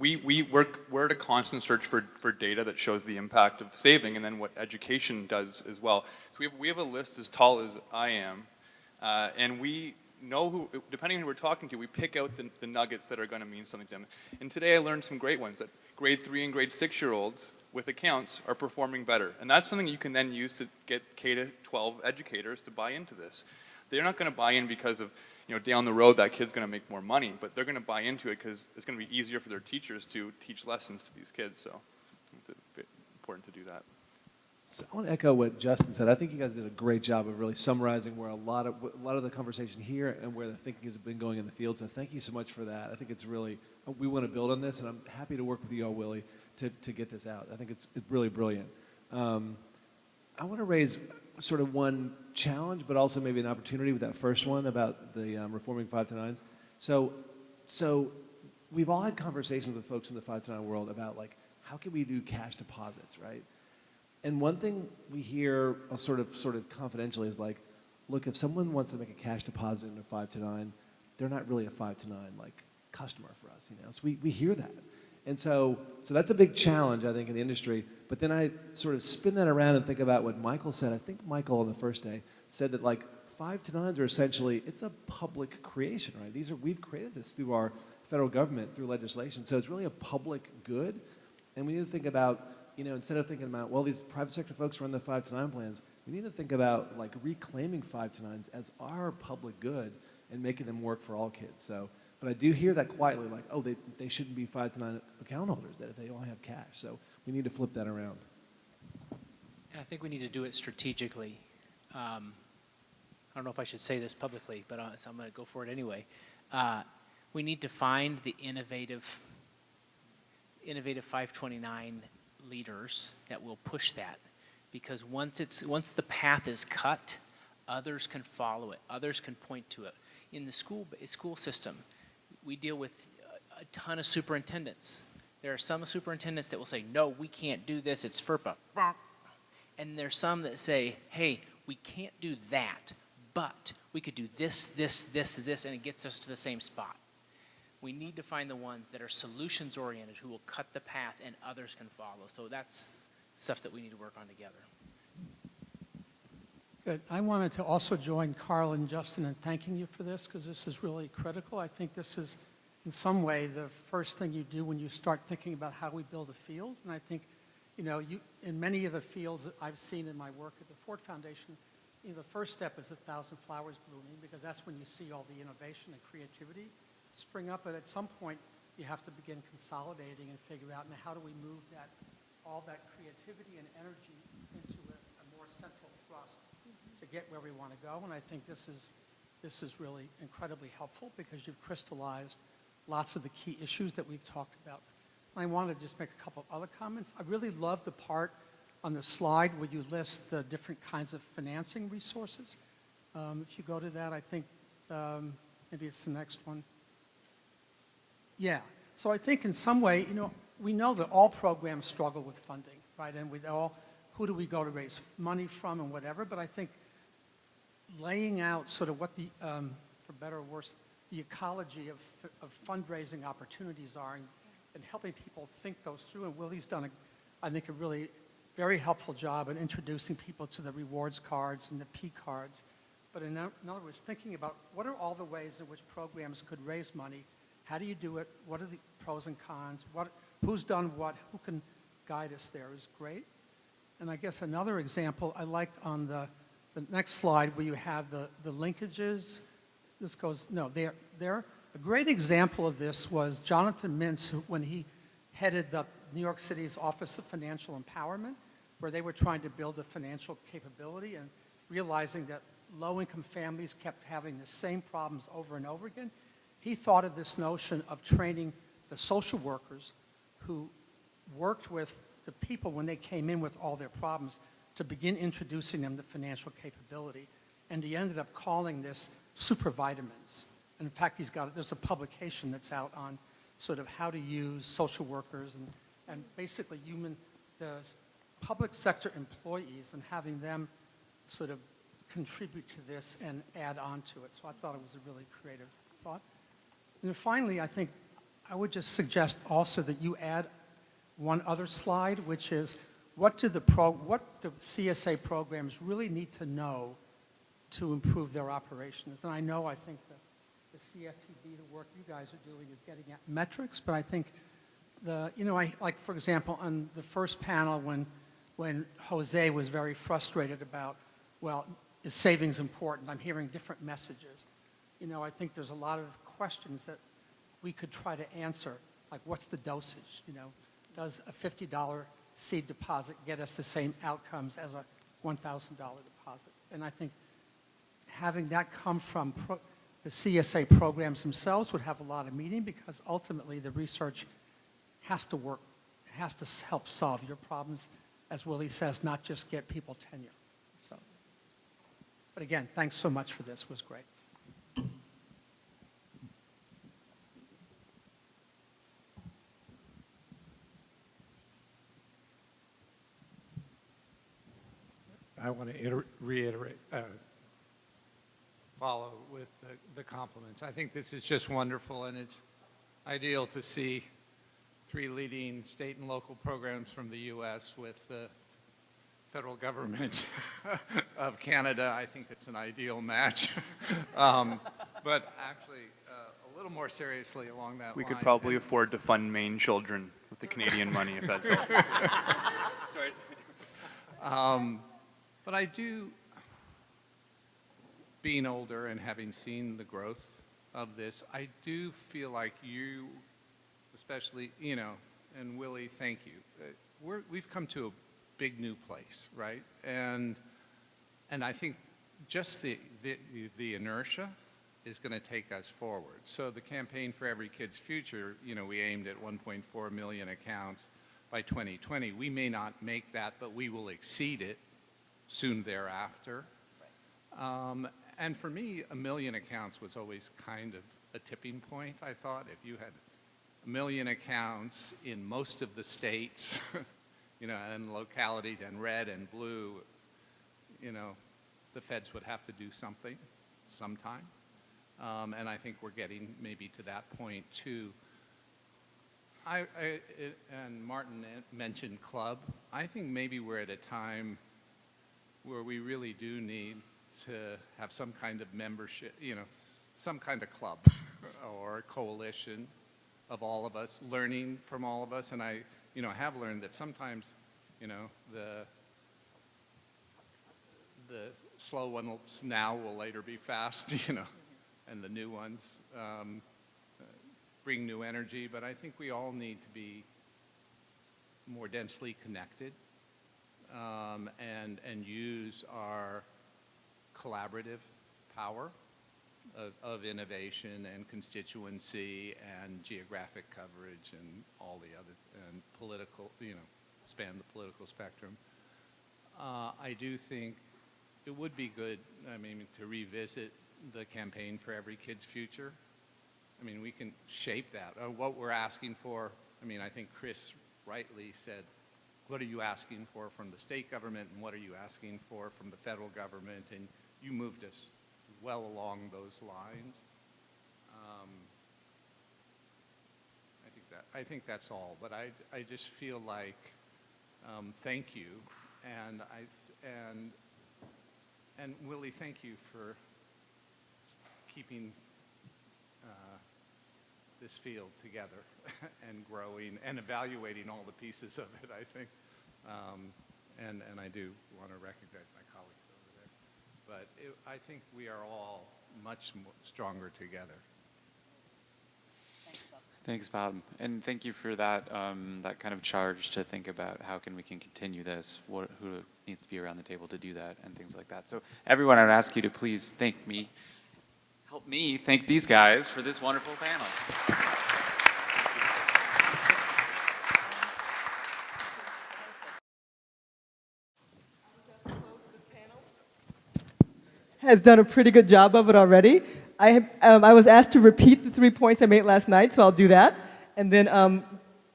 We're at a constant search for data that shows the impact of saving, and then what education does as well. So we have a list as tall as I am, and we know who, depending on who we're talking to, we pick out the nuggets that are going to mean something to them. And today I learned some great ones, that grade 3 and grade 6-year-olds with accounts are performing better. And that's something you can then use to get K-12 educators to buy into this. They're not going to buy in because of, down the road that kid's going to make more money, but they're going to buy into it because it's going to be easier for their teachers to teach lessons to these kids. So it's important to do that. So I want to echo what Justin said. I think you guys did a great job of really summarizing where a lot of the conversation here and where the thinking has been going in the field. So thank you so much for that. I think it's really, we want to build on this, and I'm happy to work with you all, Willie, to get this out. I think it's really brilliant. I want to raise sort of one challenge, but also maybe an opportunity with that first one about the reforming 5 to 9s. So we've all had conversations with folks in the 5 to 9 world about, like, how can we do cash deposits, right? And one thing we hear sort of confidentially is like, look, if someone wants to make a cash deposit in a 5 to 9, they're not really a 5 to 9 like customer for us, So we hear that. And so that's a big challenge, I think, in the industry. But then I sort of spin that around and think about what Michael said. I think Michael on the first day said that, like, 5 to 9s are essentially, it's a public creation, right? We've created this through our federal government, through legislation. So it's really a public good. And we need to think about, instead of thinking about, well, these private sector folks run the 5 to 9 plans, we need to think about, like, reclaiming 5 to 9s as our public good and making them work for all kids. So, but I do hear that quietly, like, oh, they shouldn't be 5 to 9 account holders, that if they only have cash. So we need to flip that around. And I think we need to do it strategically. I don't know if I should say this publicly, but so I'm going to go for it anyway. We need to find the innovative 529 leaders that will push that, because once the path is cut, others can follow it. Others can point to it. In the school system, we deal with a ton of superintendents. There are some superintendents that will say, no, we can't do this, it's FERPA. And there's some that say, hey, we can't do that, but we could do this, this, this, this, and it gets us to the same spot. We need to find the ones that are solutions-oriented, who will cut the path and others can follow. So that's stuff that we need to work on together. Good. I wanted to also join Carl and Justin in thanking you for this, because this is really critical. I think this is, in some way, the first thing you do when you start thinking about how we build a field. And I think, in many of the fields that I've seen in my work at the Ford Foundation, the first step is 1,000 flowers blooming, because that's when you see all the innovation and creativity spring up. But at some point, you have to begin consolidating and figure out, now, how do we move all that creativity and energy into a more central thrust to get where we want to go. And I think this is really incredibly helpful, because you've crystallized lots of the key issues that we've talked about. And I want to just make a couple of other comments. I really love the part on the slide where you list the different kinds of financing resources. If you go to that, I think maybe it's the next one. Yeah. So I think in some way, we know that all programs struggle with funding, right? And who do we go to raise money from and whatever, but I think laying out sort of what the, for better or worse, the ecology of fundraising opportunities are, and helping people think those through. And Willie's done, I think, a really very helpful job in introducing people to the rewards cards and the P cards. But in other words, thinking about what are all the ways in which programs could raise money, how do you do it, what are the pros and cons, who's done what, who can guide us there is great. And I guess another example I liked on the next slide where you have the linkages. This goes, no, there. A great example of this was Jonathan Mintz, when he headed up New York City's Office of Financial Empowerment, where they were trying to build a financial capability and realizing that low-income families kept having the same problems over and over again. He thought of this notion of training the social workers who worked with the people when they came in with all their problems to begin introducing them to financial capability. And he ended up calling this super vitamins. And in fact, there's a publication that's out on sort of how to use social workers and basically the public sector employees and having them sort of contribute to this and add on to it. So I thought it was a really creative thought. And then finally, I think I would just suggest also that you add one other slide, which is what do CSA programs really need to know to improve their operations? And I think that the CFPB, the work you guys are doing is getting at metrics, but I think like for example, on the first panel when Jose was very frustrated about, well, is savings important? I'm hearing different messages. I think there's a lot of questions that we could try to answer, like what's the dosage? Does a $50 seed deposit get us the same outcomes as a $1,000 deposit? And I think having that come from the CSA programs themselves would have a lot of meaning, because ultimately the research has to work, has to help solve your problems, as Willie says, not just get people tenure. So, but again, thanks so much for this. It was great. I want to reiterate, follow with the compliments. I think this is just wonderful, and it's ideal to see 3 leading state and local programs from the U.S. with the federal government of Canada. I think it's an ideal match. But actually, a little more seriously along that line. We could probably afford to fund Maine children with the Canadian money, if that's all. Sorry. But I do, being older and having seen the growth of this, I do feel like you, especially, and Willie, thank you. We've come to a big new place, right? And I think just the inertia is going to take us forward. So the campaign for Every Kid's Future, we aimed at 1.4 million accounts by 2020. We may not make that, but we will exceed it soon thereafter. And for me, 1 million accounts was always kind of a tipping point, I thought. If you had 1 million accounts in most of the states, and localities, and red and blue, the feds would have to do something sometime. And I think we're getting maybe to that point too. And Martin mentioned club. I think maybe we're at a time where we really do need to have some kind of membership, some kind of club or coalition of all of us, learning from all of us. And I have learned that sometimes, the slow ones now will later be fast, and the new ones bring new energy. But I think we all need to be more densely connected. And use our collaborative power of innovation and constituency and geographic coverage and all the other, and political, span the political spectrum. I do think it would be good, to revisit the campaign for Every Kid's Future. We can shape that. What we're asking for, I think Chris rightly said, what are you asking for from the state government, and what are you asking for from the federal government? And you moved us well along those lines. I think that's all. But I just feel like thank you, and Willie, thank you for keeping this field together and growing and evaluating all the pieces of it, I think. and I do want to recognize my colleagues over there. But I think we are all much stronger together. Thanks, Bob, and thank you for that that kind of charge to think about how we can continue this, who needs to be around the table to do that, and things like that. So everyone, I'd ask you to please help me thank these guys for this wonderful panel. Has done a pretty good job of it already. I was asked to repeat the 3 points I made last night, so I'll do that, and then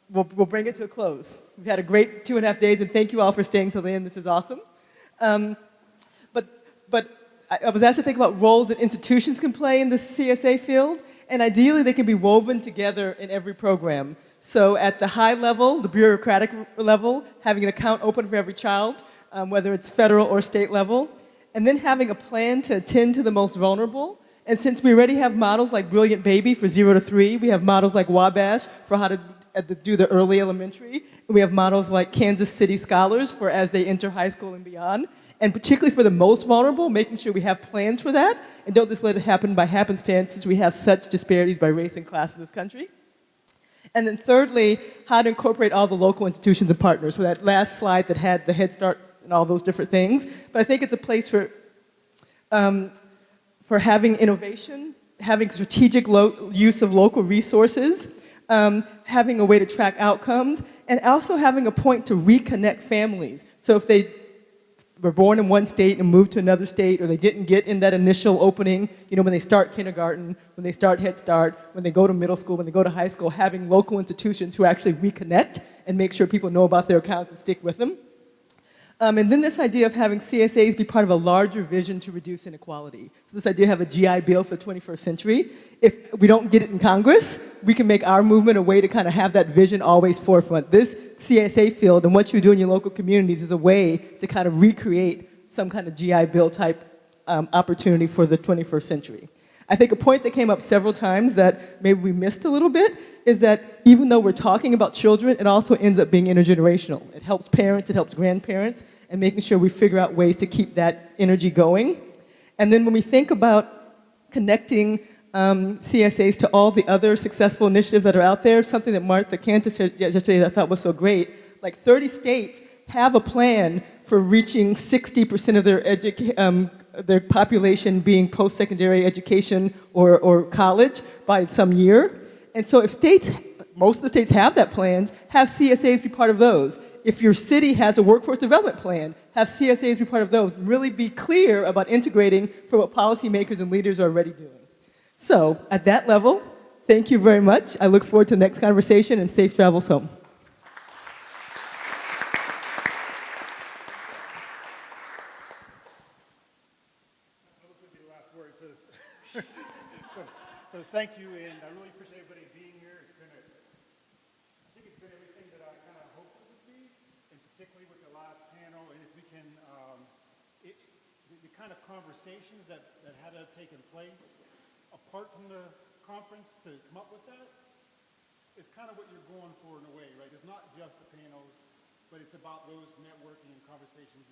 we'll bring it to a close. We've had a great 2.5 days, and thank you all for staying till the end. This is awesome. But I was asked to think about roles that institutions can play in the CSA field, and ideally they can be woven together in every program. So at the high level, the bureaucratic level, having an account open for every child, whether it's federal or state level, and then having a plan to attend to the most vulnerable. And since we already have models like Brilliant Baby for 0 to 3, we have models like Wabash for how to do the early elementary, and we have models like Kansas City Scholars for as they enter high school and beyond. And particularly for the most vulnerable, making sure we have plans for that, and don't just let it happen by happenstance since we have such disparities by race and class in this country. And then thirdly, how to incorporate all the local institutions and partners. So that last slide that had the Head Start and all those different things. But I think it's a place for having innovation, having strategic use of local resources, having a way to track outcomes, and also having a point to reconnect families. So if they were born in one state and moved to another state, or they didn't get in that initial opening, when they start kindergarten, when they start Head Start, when they go to middle school, when they go to high school, having local institutions who actually reconnect and make sure people know about their accounts and stick with them. And then this idea of having CSAs be part of a larger vision to reduce inequality. So this idea of have a GI Bill for the 21st century. If we don't get it in Congress, we can make our movement a way to kind of have that vision always forefront. This CSA field and what you do in your local communities is a way to kind of recreate some kind of GI Bill type opportunity for the 21st century. I think a point that came up several times that maybe we missed a little bit is that even though we're talking about children, it also ends up being intergenerational. It helps parents, it helps grandparents, and making sure we figure out ways to keep that energy going. And then when we think about connecting CSAs to all the other successful initiatives that are out there, something that Martha Cantor said yesterday that I thought was so great, like 30 states have a plan for reaching 60% of their population being post-secondary education or college by some year. And so if most of the states have that plans, have CSAs be part of those. If your city has a workforce development plan, have CSAs be part of those. Really be clear about integrating for what policymakers and leaders are already doing. So at that level, thank you very much. I look forward to the next conversation and safe travels home. So thank you, and I really appreciate everybody being here. I think it's been everything that I kind of hoped it would be, and particularly with the last panel, and if we can, the kind of conversations that had to have taken place apart from the conference to come up with that is kind of what you're going for in a way, right? It's not just the panels, but it's about those networking and conversations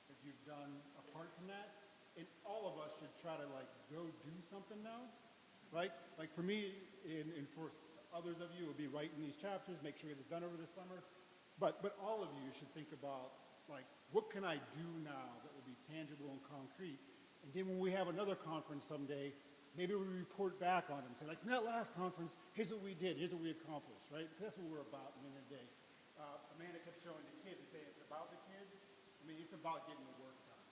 that you've done apart from that. And all of us should try to go do something now. Right? Like for me, and for others of you, it will be writing these chapters, make sure it's done over the summer. But all of you should think about, what can I do now that will be tangible and concrete? And then when we have another conference someday, maybe we report back on it and say, in that last conference, here's what we did, here's what we accomplished, right? That's what we're about at the end of the day. Amanda kept showing the kids and saying it's about the kids. I mean, it's about getting the work done.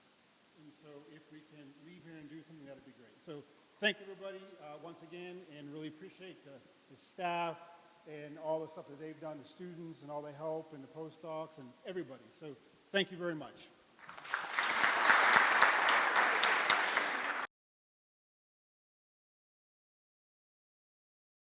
And so if we can leave here and do something, that would be great. So thank everybody once again, and really appreciate the staff and all the stuff that they've done, the students and all the help and the postdocs and everybody. So thank you very much.